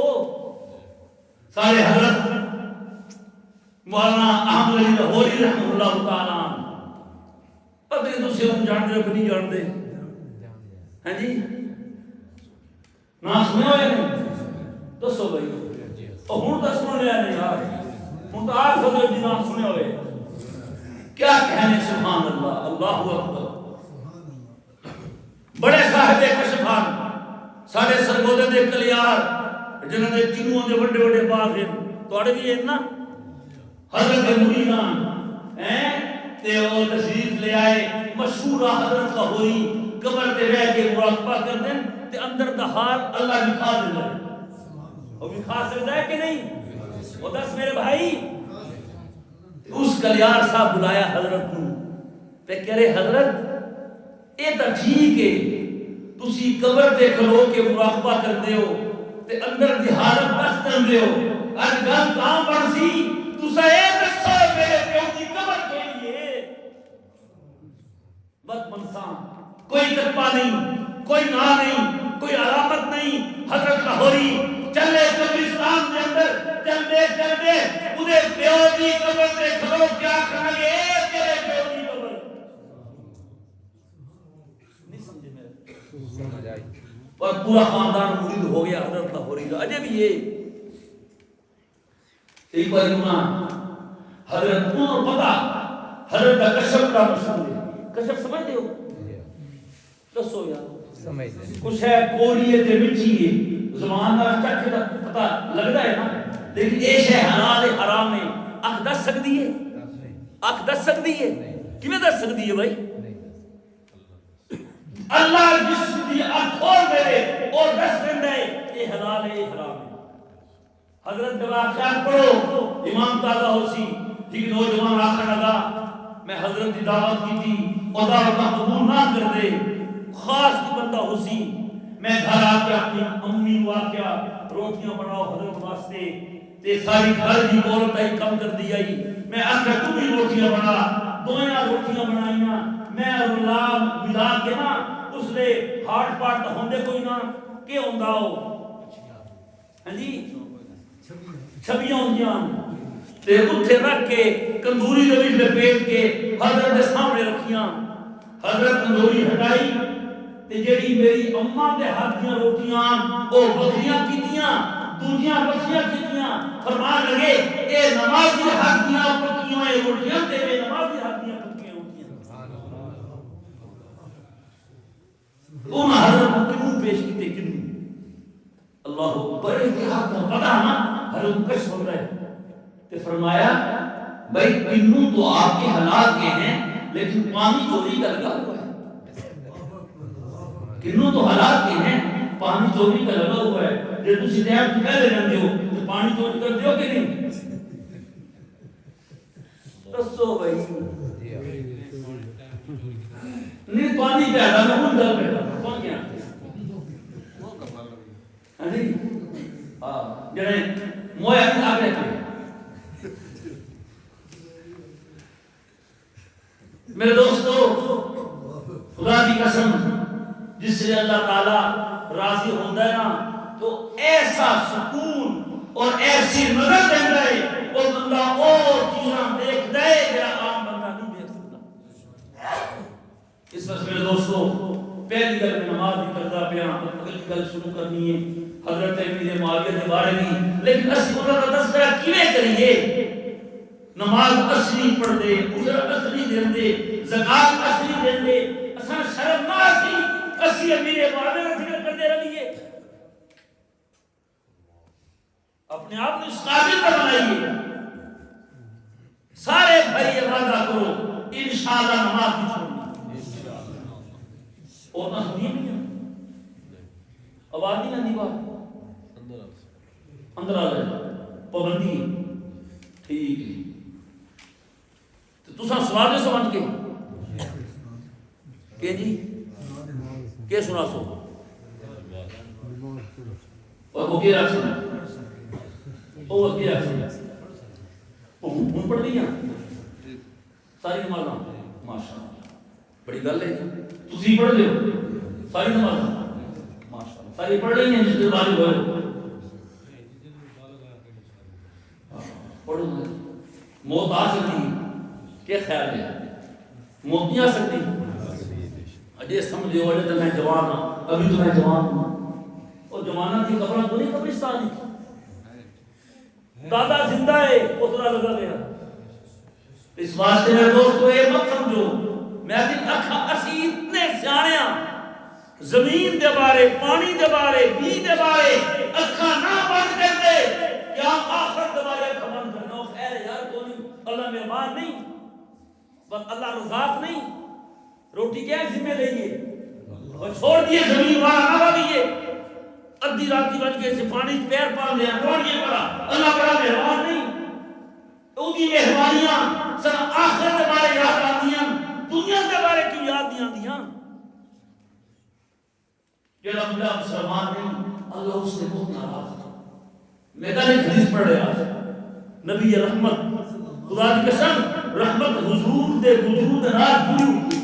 سارے حضرت مولانا احمد علی لاہوری رحمہ اللہ تعالی پتہ نہیں تو سے جان دے کہ نہیں جان دے ہیں جی نا سنے ہوئے نہیں دسو بھائی اور ہوں تو سن لیا نہیں یار ہوں تو آج صدر جی نام سنے ہوئے کیا کہنے سبحان اللہ اللہ اکبر. بڑے صاحب کشفان سارے سرگودے دے کلیار جنہوں نے کنوں دے بڑے بڑے باغ ہیں توڑے بھی ہیں نا حضرت مریدان تے وہ تشریف لے آئے مشہور حضرت لاہوری قبر تے رہ کے مراقبہ کر دیں تے اندر دا حال اللہ دکھا دے لے. وہ بھی کھا سکتا ہے کہ نہیں؟ وہ دس میرے بھائی اس کلیار صاحب بلایا حضرت نو تے کہہ رہے حضرت اے تا ٹھیک ہے تسی قبر تے کھلو کے مراقبہ کر دے ہو تے اندر دی حالت بس کر دے ہو اج گل کہاں پڑ سی تسا اے دسو میرے پیو دی قبر کے لیے بد منسان کوئی کپا نہیں کوئی نا نہیں کوئی علامت نہیں. حضرت لاہوری چلے قبرستان کے اندر چلتے انہیں پیو دی قبر سے کھلو کیا کریں گے تیرے پیو دی قبر نہیں سمجھے میرے سمجھ آئی. اور پورا خاندان مرید ہو گیا حضرت لاہوری کا. اجے بھی یہ ایک بار حضرت کو پتا حضرت کا کشف کا مسئلہ کشف سمجھتے ہو دسو یار سمجھتے کچھ ہے کوریے تے مٹھی ہے زبان دا چکھ دا پتہ لگدا ہے نا لیکن اے شے حلال حرام ہے اکھ دس سکدی ہے اکھ دس سکدی ہے کیویں دس سکدی ہے بھائی اللہ جس دی اکھ کھول دے اور دس دیندا ہے اے حلال ہے اے حرام ہے. حضرت کا واقعات پڑھو امام تازہ ہو سی ایک نوجوان آخر لگا میں حضرت کی دعوت کی تھی اور دعوت قبول نہ کر دے خاص کی بندہ ہو سی میں گھر آ کے اپنی امی کو آکیا روٹیاں بناؤ حضرت واسطے تے ساری گھر کی عورت ہی کم کر دی آئی میں آخر تم ہی روٹیاں بنا دویاں روٹیاں بنائیاں میں اللہ ملا کے نا اس لے ہارٹ پارٹ ہوندے کوئی نہ کہ ہوندا ہو ہاں جی چھبیاں ہوندیاں تے اتھے رکھ کے کندوری دے وچ لپیٹ کے حضرت دے سامنے رکھیاں. حضرت کندوری ہٹائی تے جیڑی میری اماں دے ہاتھ دیاں روٹیاں او بکریاں کیتیاں دوجیاں بکریاں کیتیاں فرمان لگے اے نمازی ہاتھ دیاں پکیاں روٹیاں تے اے نمازی ہاتھ دیاں پکیاں روٹیاں انہوں حضرت کو کنوں پیش کیتے کنوں اللہ اکبر اتحاد کا پتہ نا حضرت کش سن رہے تو فرمایا بھائی کنوں تو آپ کے حلال کے ہیں لیکن پانی چوری کا لگا ہوا ہے کنوں تو حلال کے ہیں پانی چوری کا لگا ہوا ہے جب تسی ٹائم کہہ دے رہے ہو تو پانی چوری کر دیو کہ نہیں رسو بھائی نہیں پانی پہ آدھا میں ہوں دل پہ کون کیا جنہیں مویا کی آگے پہ میرے دوستو خدا کی قسم جس سے اللہ تعالیٰ راضی ہوتا ہے نا تو ایسا سکون اور ایسی نظر دے گئے وہ بندہ اور چیزاں دیکھ دے جا عام بندہ نہیں دیکھ سکتا اس وقت میرے دوستو پہلی گل میں نماز بھی کرتا پیا اگلی گل شروع کرنی ہے حضرت امیر معاویہ کے بارے میں لیکن اسی انہوں کا تذکرہ کیویں کریے نماز اصلی پڑھ دے اجر اصلی دین دے زکات اصلی دین دے اساں شرم نہ اسی امیر معاویہ کا ذکر کرتے رہیے اپنے آپ کو اس قابل پر بنائیے سارے بھائی وعدہ کرو انشاءاللہ نماز نہیں چھوڑنی اور نہ سنیے نہیں آواز نہیں آتی بات اندر آ جائے پابندی ٹھیک ہے تو تساں سوال دے سمجھ کے کہ جی کہ سنا سو اور وہ کیا رکھ سنا وہ کیا رکھ سنا ہوں پڑھ دیا ساری نمازاں ماشاءاللہ بڑی گل ہے تسی پڑھ لے ساری نمازاں ماشاءاللہ ساری پڑھ رہی ہیں جس دن بالغ ہوئے پڑھو موت آ سکتی کیا خیال ہے موت نہیں آ سکتی اجے سمجھ لو اجے تو میں جوان ہوں ابھی تو میں جوان ہوں اور جوانہ کی قبریں تو نہیں قبرستان دادا زندہ ہے پترا لگا گیا اس واسطے میں دوستو یہ مت سمجھو میں دن اکھا اسی اتنے سیانے زمین دے بارے پانی دے بارے بی دے بارے اکھا نہ بند کر دے کیا آخر دے بارے اکھا بند کرنا خیر یار تو نہیں اللہ مہربان نہیں بس اللہ رزاق نہیں روٹی کیا ذمہ لئیے اور چھوڑ دیے زمین وہاں نہ رہیے ادھی راتی بچ کے سے پانی پیر پال دیا کون یہ پڑا اللہ بڑا مہربان نہیں او کی مہربانیاں سن آخرت کے بارے یاد آتی ہیں دنیا کے بارے کیوں یاد نہیں آتی ہیں یہ رمضان مسلمان نہیں اللہ اس سے بہت ناراض ہے میں کہا ایک حدیث پڑھ رہا ہے نبی رحمت خدا کی قسم رحمت حضور دے وجود نال جڑی ہوئی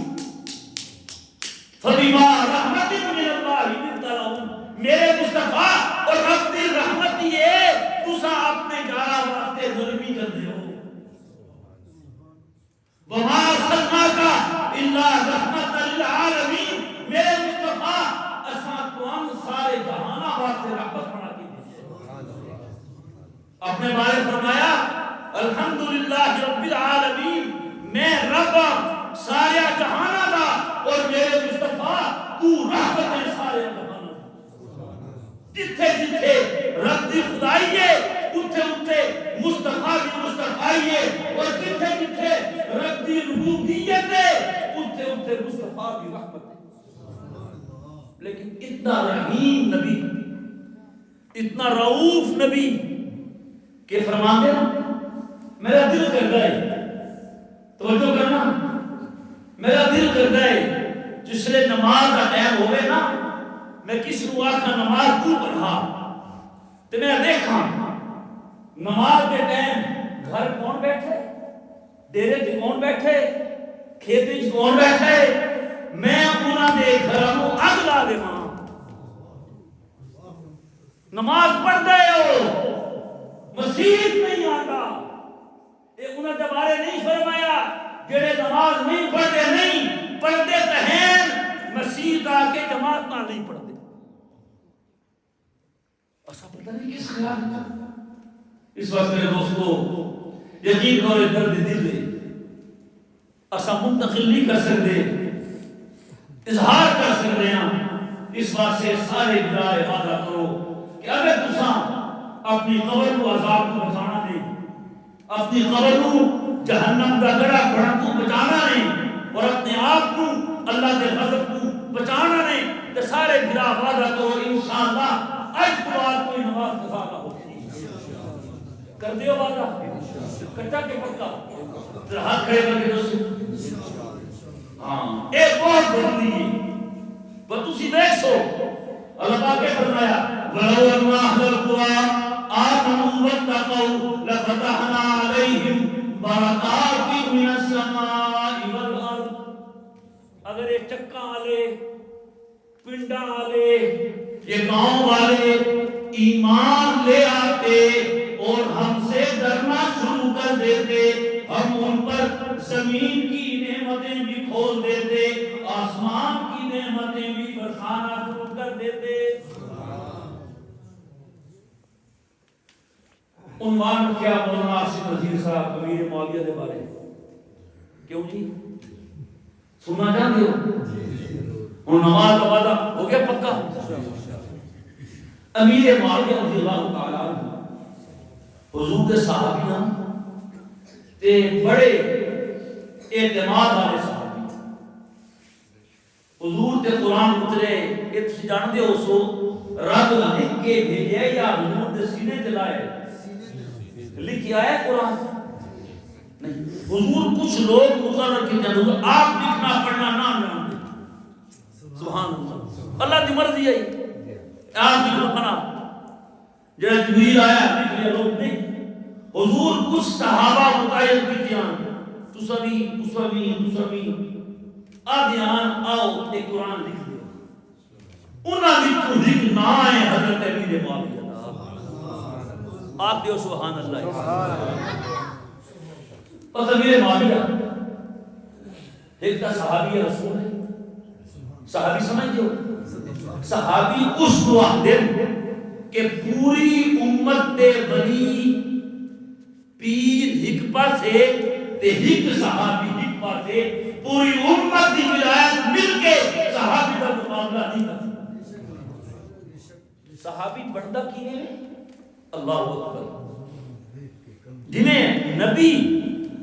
فبما رحمت من اللہ لنت لهم میرے مصطفیٰ اور رب دی رحمت یہ تسا اپنے جارا واسطے ظلمی کر دے ہو وما ارسلناک الا رحمت للعالمین میرے مصطفیٰ اساں تمام سارے جہاناں واسطے رحمت بنا کے بھیجے اپنے بارے فرمایا الحمدللہ رب العالمین میں رب سارے جہاناں دا اور میرے مصطفیٰ تو رحمت ہے سارے جہاناں جتھے جتھے رب دی خدائی ہے اتھے اتھے مصطفیٰ کی مصطفیٰ ہے اور جتھے جتھے رب دی ربوبیت ہے اتھے اتھے مصطفیٰ کی رحمت ہے لیکن اتنا رحیم نبی اتنا رؤوف نبی کہ فرماتے ہیں میرا دل کرتا ہے توجہ کرنا میرا دل کرتا ہے جس لئے نماز کا ٹائم ہوئے نا میں کس کو آکھا نماز کیوں پڑھا تو میں دیکھا نماز کے ٹائم گھر کون بیٹھے ڈیرے سے کون بیٹھے کھیتی سے کون بیٹھے میں انہاں دے گھروں اگ لا دے ماں نماز پڑھ دے ہو مسجد نہیں آتا یہ انہوں نے بارے نہیں فرمایا جڑے نماز نہیں پڑھتے نہیں پڑھتے تہین مسجد آ کے جماعت نہ نہیں پڑھتے ایسا پتہ نہیں کس خیال ہے اس وقت میرے دوستو یقین کرو درد دل ہے ایسا منتقل نہیں کر سکتے اظہار کر سکتے ہیں اس واسطے سارے برائے وعدہ کرو کہ اگر تساں اپنی قبر کو عذاب کو بچانا نہیں، اپنی قبر کو جہنم دا گڑا بڑا تو بچانا نہیں، اور اپنے آپ کو اللہ کے غضب کو بچانا نہیں، تو سارے برا وعدہ کرو انشاءاللہ اج تو بعد کوئی نماز قضا نہ ہوگی۔ کر دیو وعدہ کچا کے پکا ذرا ہاتھ کھڑے کر کے دوستو، ہاں ایک بہت ضروری ہے وہ تسی دیکھ سو اللہ پاک نے فرمایا وَلَوْ أَنَّ أَهْلَ الْقُرَىٰ آمَنُوا وَاتَّقَوْا لَفَتَحْنَا عَلَيْهِمْ بَرَكَاتٍ مِّنَ السَّمَاءِ وَالْأَرْضِ۔ اگر یہ چکا والے، پنڈا والے، یہ گاؤں والے ایمان لے آتے اور ہم سے ڈرنا شروع کر دیتے، ہم ان پر زمین کی نعمتیں بھی کھول دیتے، آسمان کی نعمتیں بھی برسانا شروع کر دیتے۔ عنوان کیا مولانا آصف وزیر صاحب امیر معاویہ کے بارے کیوں جی سننا چاہتے ہو؟ اور نماز کا وعدہ ہو گیا پکا؟ امیر معاویہ رضی اللہ تعالیٰ عنہ حضور کے صحابی ہم تے بڑے اعتماد والے صحابی، حضور تے قرآن اترے یہ تسی جانتے ہو سو رب لکھ کے بھیجے یا حضور دے سینے تے لائے لکھی آیا قرآن نہیں، حضور کچھ لوگ مقرر کی جانتے آپ لکھنا پڑھنا نہ جانتے، سبحان اللہ اللہ دی مرضی ہے آپ لکھنا پڑھنا جب جبریل آیا لکھ لیا لوگ نہیں، حضور کچھ صحابہ متعین کی جان تسوی آدھیان آؤ ایک قرآن لکھ دیا انہاں لکھو لکھنا ہے حضرت امیر معاویہ آپ دیو سبحان اللہ۔ پس امیر معاویہ ایک تا صحابی رسول ہے، صحابی سمجھتے ہو؟ صحابی اس کو آدھے کہ پوری امت دے بنی پیر ہک پاسے تے ہک صحابی ہک پاسے پوری امت دی ولایت مل کے صحابی کا مقابلہ نہیں کر سکتی۔ صحابی بندہ کی ہے اللہ اکبر، جنہیں نبی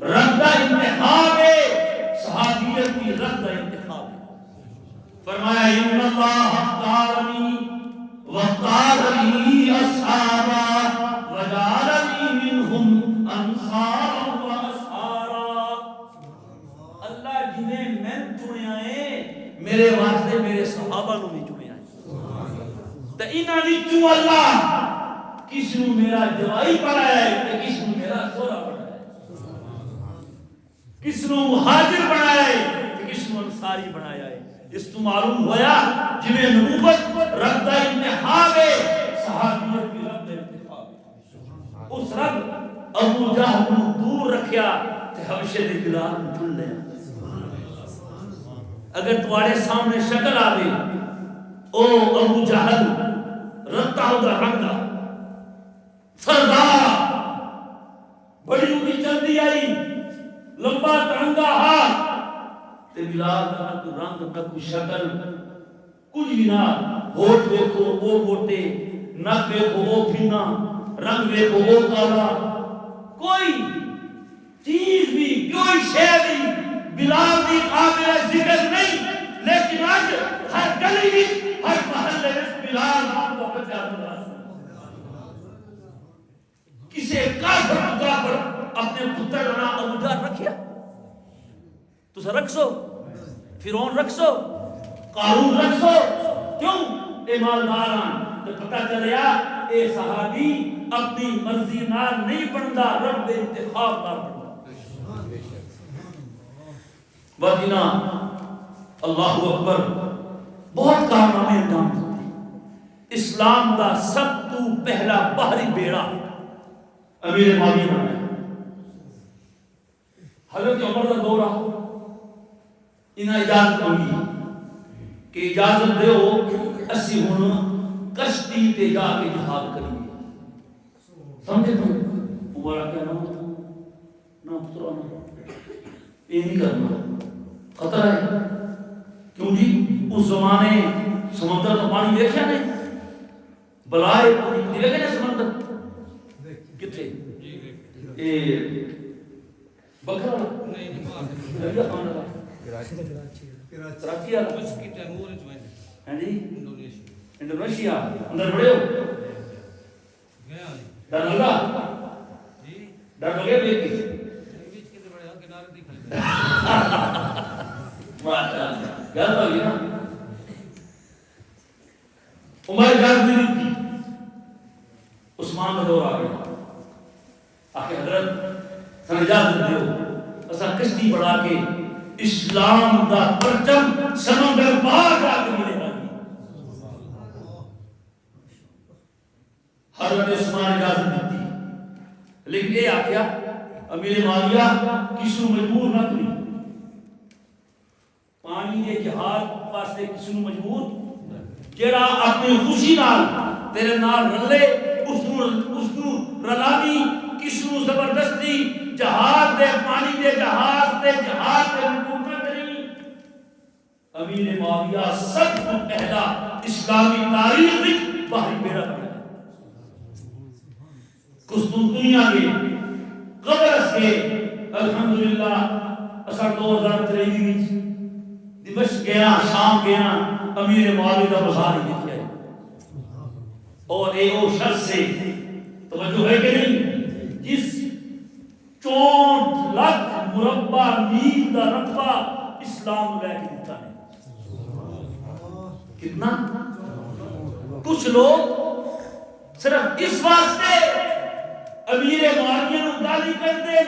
رندہ انتخاب ہے، صحابیت کی رندہ انتخاب ہے۔ فرمایا ان اللہ اختارنی واختارنی اصحابا وجعلنی منہم انصارا و اسحارا۔ اللہ جنہیں میں چنیا ہے میرے واسطے میرے صحابہ نو بھی چنیا ہے، تو انہاں نے کیوں اللہ کس نو میرا جوائی بنایا ہے کہ کس نو میرا سورا بنایا ہے، کس نو مہاجر بنایا ہے کہ کس نو انصاری بنایا ہے۔ اس تو معلوم ہویا جنہیں نبوت رب دا انتخاب ہے، صحابیت کی رب دا انتخاب ہے۔ اس رب ابو جہل کو دور رکھیا تے حبشے دے بلال کو چن لیا۔ اگر تمہارے سامنے شکل آوے او ابو جہل رتا ہوگا رنگا سردار بڑی اونی چلدی آئی لمبا ترنگا ہاتھ تے بلال دا نہ کوئی رنگ نہ کوئی شکل کچھ بھی نہ، ہوٹ دیکھو وہ موٹے، نک دیکھو وہ پھینا، رنگ دیکھو وہ کالا، کوئی چیز بھی کوئی شے بھی بلال دی قابل ذکر نہیں، لیکن آج ہر گلی بھی ہر محلے میں بلال نام کا بچہ بنا کسے کافر اپنے پتر بنا ابو جہل رکھیا تو سا رکھ سو، فرعون رکھ سو، قارون رکھ سو، کیوں؟ اے مالداران تو پتہ چلیا اے صحابی اپنی مرضی نال نہیں بندا، رب دے انتخاب نال بندا۔ وجنا اللہ اکبر بہت کارنامے انجام دیتے۔ اسلام دا سب تو پہلا باہری بیڑا امیر معاویہ بنایا۔ حضرت عمر دا دورہ انہاں اجازت مانگی کہ اجازت دیو اسی ہن کشتی تے جا کے جہاد کریں گے، سمجھے تو عمر کیا نہ پترا یہ نہیں کرنا، خطرہ ہے، کیوں جی اس زمانے سمندر کا پانی دیکھا نہیں بلائے دیکھے نا سمندر کتنے بکرا دریا خان کراچی ہاں جی انڈونیشیا اندر بڑے ہو ڈر لگا ڈر لگے دیکھ کے گل ہو گئی نا عمر جان کی عثمان کا دور آ گیا آخر حضرت سن اجازت دیو اسا کشتی بڑھا کے اسلام دا پرچم سمندر پار جا کے ملے گا حضرت عثمان اجازت دیتی لیکن یہ آخیا امیر معاویہ کسی کو مجبور نہ کری پانی دے جہاد واسطے کسی کو مجبور جڑا اپنی خوشی نال تیرے نال رلے اس کو رلاوی کسی کو زبردستی جہاد دے پانی دے جہاز دے جہاد دے مجبور نہ کری امیر معاویہ سب کو پہلا اسلامی تاریخ وچ باہری بیڑا بنا قسطنطنیہ کے قبرص کے الحمدللہ اثر 2023 وچ دمشق گیا شام گیا امیر معاویہ کا بازار ہی دیکھا ہے اور ایک وہ شخص سے توجہ ہے کہ نہیں جس 64 لاکھ مربع میل کا رقبہ اسلام لے کے دیتا ہے کتنا کچھ لوگ صرف اس واسطے امیر معاویہ کو گالی کرتے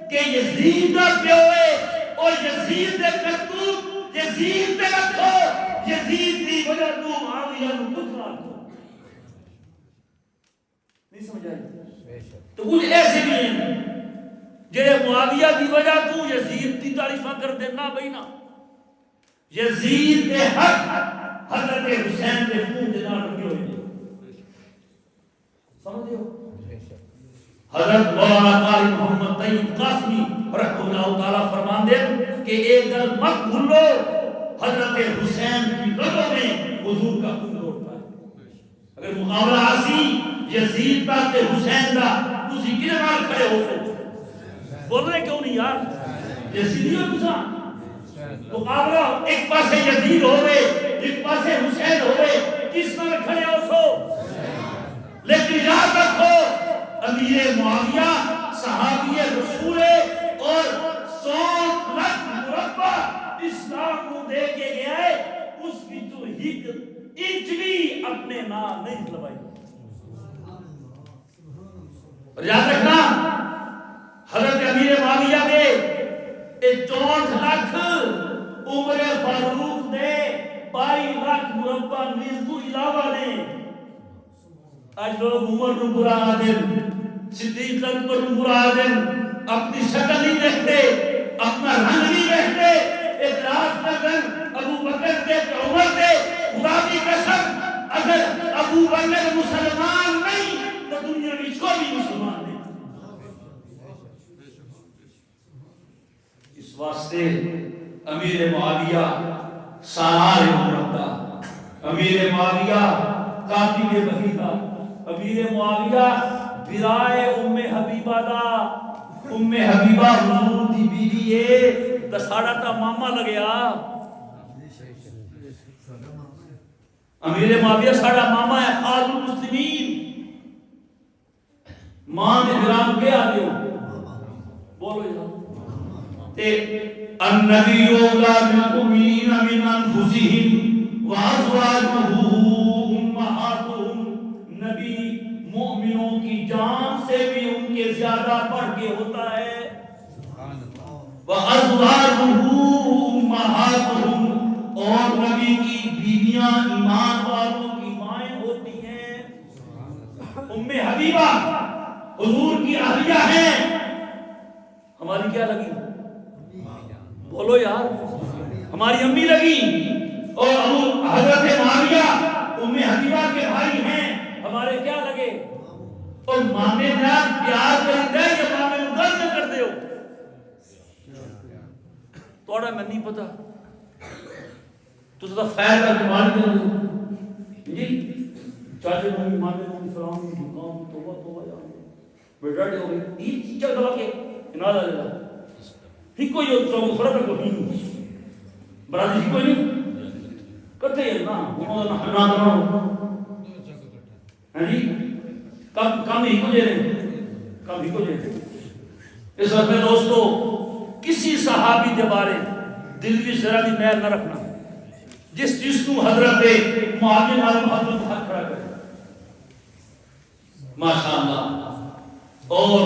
کہ یزید کا پیو ہے اور یزید دے کرتوت یزید تے رکھو یزید دی وجہ تو معاویہ کو ٹکرا دو نہیں سمجھ آئی تو کچھ ایسے بھی ہیں جڑے معاویہ دی وجہ تو یزید دی تعریفاں کر دینا بھائی نا یزید دے حق حضرت حسین دے خون دے نال رکھے ہوئے سمجھ ہو حضرت مولانا قاری محمد طیب قاسمی رحمہ اللہ تعالی فرمان دے کہ ایک گل مت بھولو حضرت حسین کی رگوں میں حضور کا خون دوڑتا ہے اگر مقابلہ آسی یزید تا تے حسین دا تسی کنے نال کھڑے ہو سو بول رہے کیوں نہیں یار یزیدی ہو تساں مقابلہ ایک پاسے یزید ہوئے ایک پاسے حسین ہوئے کس نال کھڑے ہو سو لیکن یاد رکھو امیر معاویہ صحابی رسول اور 100 لاکھ مربع اسلام کو دے کے گیا ہے اس کی تو ایک انچ بھی اپنے نام نہیں لوائی اور یاد رکھنا حضرت امیر معاویہ دے 64 لاکھ عمر فاروق دے 22 لاکھ مربع میل تو علاوہ نے آج لوگ عمر کو برا آدم صدیق اکبر کو برا آدم اپنی شکل نہیں دیکھتے اپنا رنگ نہیں دیکھتے اعتراض نہ کر ابو بکر کے عمر کے خدا کی قسم اگر ابو بکر مسلمان نہیں تو دنیا میں کوئی بھی مسلمان نہیں اس واسطے امیر معاویہ سالار مرتبہ امیر معاویہ کاتب وحیدہ امیر معاویہ برائے ام حبیبہ دا ام حبیبہ حضور دی بیوی ہے دساڑا تا ماما لگیا امیر معاویہ ساڑا ماما ہے خال المسلمین ماں نے گرام کے آگے ہو بولو یا تے النبی اولا بالمؤمنین من انفسہم وازواجہ امہاتہم نبی مومنوں کی جان سے بھی ان کے زیادہ بڑھ کے ہوتا ہے وَأَزْوَاجُهُ أُمَّهَاتُهُمْ اور نبی کی بیویاں ایمان والوں کی مائیں ہوتی ہیں ام حبیبہ حضور کی اہلیہ ہیں ہماری کیا لگی بولو یار ہماری امی لگی اور حضرت معاویہ ام حبیبہ کے بھائی ہیں ہمارے کیا لگے اور مامے میں پیار کرتے ہیں یا مامے میں گل نہ کرتے ہو توڑا میں نہیں پتا تو سدا فائر کا کمال دے جی چاچے کو مانے کو سلام دکان توبہ توبہ یا بیٹا دے ہو یہ چیز دوا کے انالا لے ہی کوئی تو فرق کو نہیں برادری ہی کوئی نہیں کتے نا وہ نہ نہ ہاں جی کم ہی کو دے کم ہی کو دے اس وقت میں دوستو کسی صحابی کے بارے دل کی ذرا بھی میل نہ رکھنا جس چیز کو حضرت معاویہ نال محبت ہاتھ کھڑا کرے ماشاءاللہ اور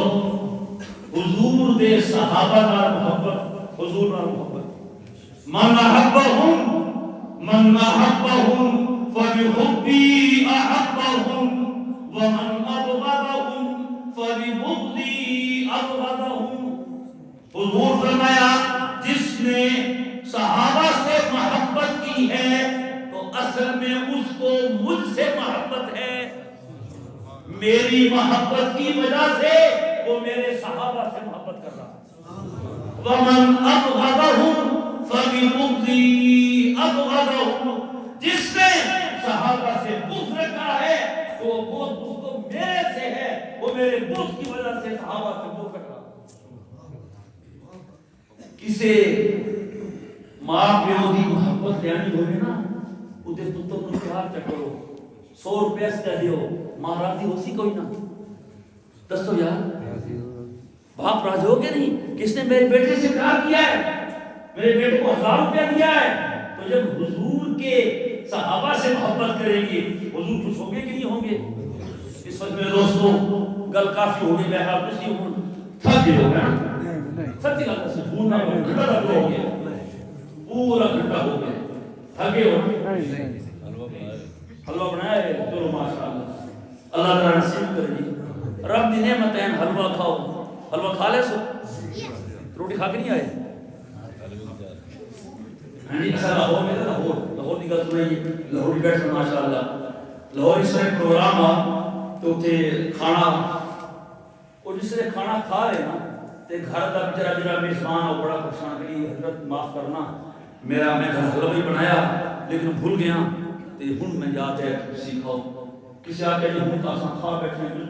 حضور دے صحابہ نال محبت حضور نال محبت من احبهم فبحبی احبهم ومن ابغضهم فببغضی ابغضهم حضور فرمایا جس نے صحابہ سے محبت کی ہے تو اصل میں اس کو مجھ سے محبت ہے میری محبت کی وجہ سے وہ میرے صحابہ سے محبت کر رہا ومن ابغضهم فببغضی ابغضهم جس نے صحابہ سے بغض رکھا ہے تو وہ بغض اس کو میرے سے ہے وہ میرے بغض کی وجہ سے صحابہ سے بغض رکھ رہا کسے ماں پیو دی محبت لینی ہوگی نا ادھے پتر کو پیار چکرو 100 روپے سے دیو ماں راضی ہو سی کوئی نہ دستو یار باپ راضی ہو گیا نہیں کس نے میرے بیٹے سے پیار کیا ہے میرے بیٹے کو 1000 روپیہ دیا ہے تو جب حضور کے صحابہ سے محبت کریں گے حضور خوش ہوں گے کہ نہیں ہوں گے اس وقت میرے دوستو گل کافی ہوگی بہرحال کچھ نہیں ہوں تھک گئے ہو گیا سچی گل سے بھولنا گھنٹہ ہو گیا پورا گھنٹہ ہو گیا تھکے ہو حلوہ بنایا ہے چلو ماشاءاللہ اللہ تعالیٰ نصیب کر جی رب دی نعمت ہے حلوہ کھاؤ حلوہ کھا لے سو روٹی کھا کے نہیں آئے اچھا لاہور میں تھا لاہور کی گل سنائی لاہور بیٹھ ماشاءاللہ لاہور اس طرح پروگرام آ تو اتنے کھانا اور جس نے کھانا کھا رہے نا تے گھر کا بچارا جڑا میزبان اور بڑا پریشان کری حضرت معاف کرنا میرا میں گھر حلوہ بھی بنایا لیکن بھول گیا تے ہن میں یاد ہے سیکھو کسی آ کے جو ہوں تو کھا بیٹھے ہیں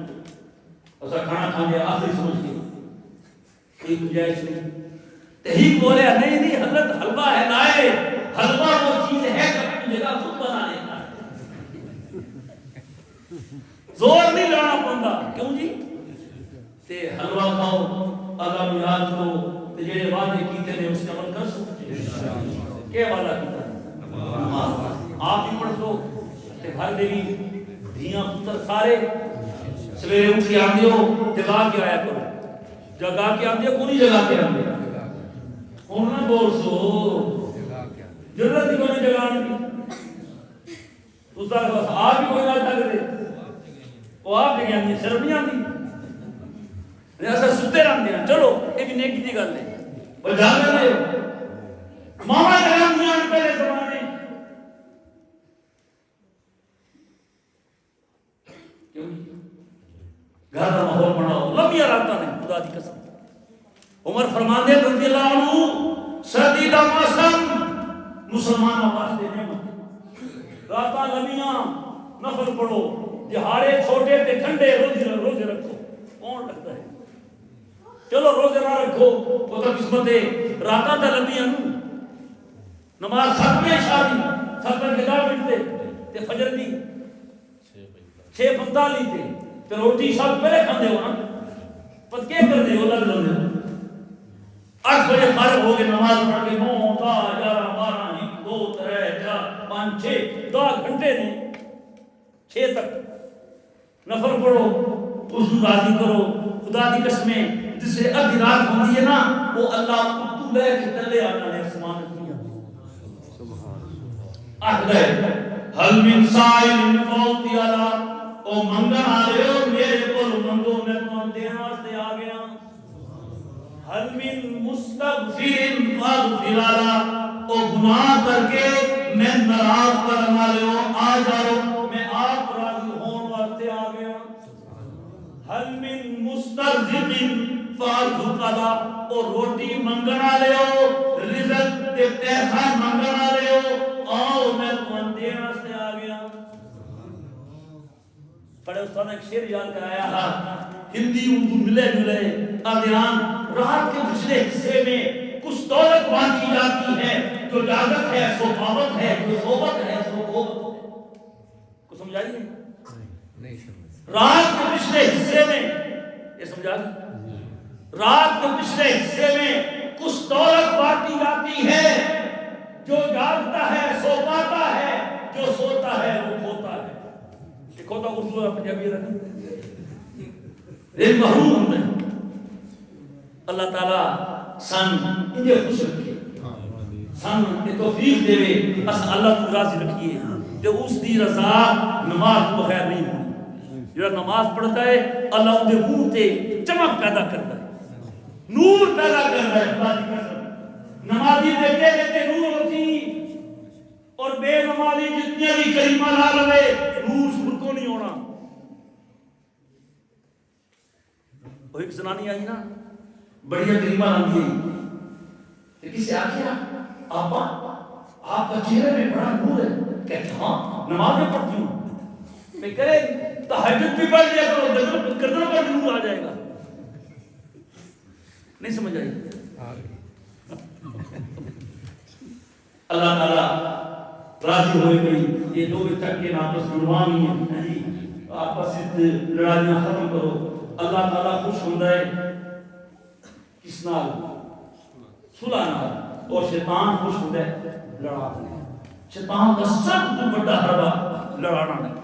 ایسا کھانا کھانے آخری سمجھ کے کوئی گنجائش نہیں تحیق بولے نہیں نہیں حضرت حلوہ ہے لائے حلوہ وہ چیز ہے کہ اپنی جگہ خود بنانے کا زور نہیں لانا پڑتا کیوں جی تے حلوہ کھاؤ اللہ کو یاد کرو تے جڑے وعدے کیتے نے اس عمل کر سو کیا وعدہ کیتا آپ ہی پڑھ سو تے گھر دے بھی دھیاں پتر سارے سویرے اٹھ کے آندے ہو جگا کے آیا کرو جگا کے آندے ہو کونی جگا کے آندے ہوں نہ بول سو ضرورت ہی کوئی جگانے کی اس طرح بس آپ ہی کوئی نہ کرے وہ آپ جگہ آندی شرم نہیں آندی ایسا ستے رہتے ہیں چلو یہ بھی نیکی کی گل ہے اور جانے رہے ہو ماما جگہ دنیا میں پہلے زمانے کیوں گھر کا ماحول بناؤ لمبیا راتاں نے خدا دی قسم عمر فرماندے رضی اللہ عنہ سردی دا موسم مسلمانوں واسطے نعمت راتاں لمبیاں نفل پڑھو دہاڑے چھوٹے تے ٹھنڈے روزے رکھو کون رکھتا ہے چلو روزے نہ رکھو وہ تو قسمت ہے راتاں تے لمبیاں نماز 7 میں شادی 7 کے 10 منٹ تے فجر دی 6:45 تے روٹی سب پہلے کھاندے ہو نا پت کیا کر دے ہو لگ لو 8 بجے فارغ ہو کے نماز پڑھ کے 9 10 11 12 1 2 3 4 5 6 10 گھنٹے نے 6 تک نفل پڑھو اس کو راضی کرو خدا دی قسمیں جس سے ادھی رات ہوندی ہے نا وہ اللہ تو لے کے تلے آنا ہے آسمان دنیا احدے حل من سائل فوتی علا او منگن آ رہے ہو میرے کو منگو میں تو دین واسطے آ گیا حل من مستغفر فاغفر علا او گناہ کر کے میں ناراض کرنے والے ہو آ جاؤ میں آپ راضی ہون واسطے آ گیا حل من مسترزق فارزق علا او روٹی منگن والے ہو رزق تے پیسہ منگن والے ہو آؤ میں تمہیں دین واسطے آ گیا. بڑے استاد نے ایک شعر یاد کرایا تھا, ہندی اردو ملے جلے ادیان. رات کے پچھلے حصے میں کچھ دولت باقی جاتی ہے, جو جاگت ہے سو قامت ہے, جو صحبت ہے سو قوت ہے. کو سمجھائیے نہیں سمجھ. رات کے پچھلے حصے میں یہ سمجھا گیا, رات کے پچھلے حصے میں کچھ دولت باقی جاتی ہے, جو جاگتا ہے سو پاتا ہے, جو سوتا ہے وہ کھوتا ہے. ایک ہوتا اردو ہے پنجابی رکھ ایک محروم ہے. اللہ تعالیٰ سن انہیں خوش رکھے, سن توفیق دے, اس اللہ کو راضی رکھیے کہ اس دی رضا نماز بغیر نہیں ہوئی. جو نماز پڑھتا ہے اللہ ان کے منہ تے چمک پیدا کرتا ہے, نور پیدا کرتا ہے. نمازی دے چہرے نور ہوتی اور بے نمازی جتنے بھی کلمہ لا لے نور سر کو نہیں ہونا. وہ ایک زنانی آئی نا, بڑھیا کلمہ لاندی ہے, کسی آخیا آپا آپ کا چہرے میں بڑا نور ہے. کہتے ہاں نماز میں پڑھتی ہوں. میں کہے تہجد بھی پڑھ لیا کرو, گردن پر نور آ جائے گا. نہیں سمجھ آئی. اللہ تعالیٰ راضی ہوئے گئی. یہ دو تک کے آپس نروانی ہیں جی, آپس لڑائیاں ختم کرو. اللہ تعالیٰ خوش ہوتا ہے کس نال؟ صلح نال. اور شیطان خوش ہوتا ہے لڑا. شیطان کا سب تو بڑا حربہ لڑانا نہیں.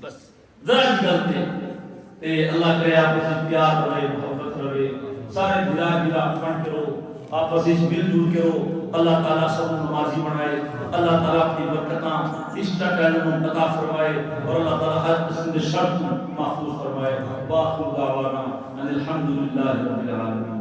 بس ذرا جی گلتے اللہ کرے آپس پیار رہے, محبت رہے, سارے دلا دلا بن کرو, آپس مل جل کرو. اللہ تعالیٰ سب نمازی بنائے. اللہ تعالیٰ اپنی برکتاں رشتہ قائم عطا فرمائے, اور اللہ تعالیٰ ہر قسم کے شر محفوظ فرمائے. وآخر دعوانا ان الحمد للہ رب العالمین.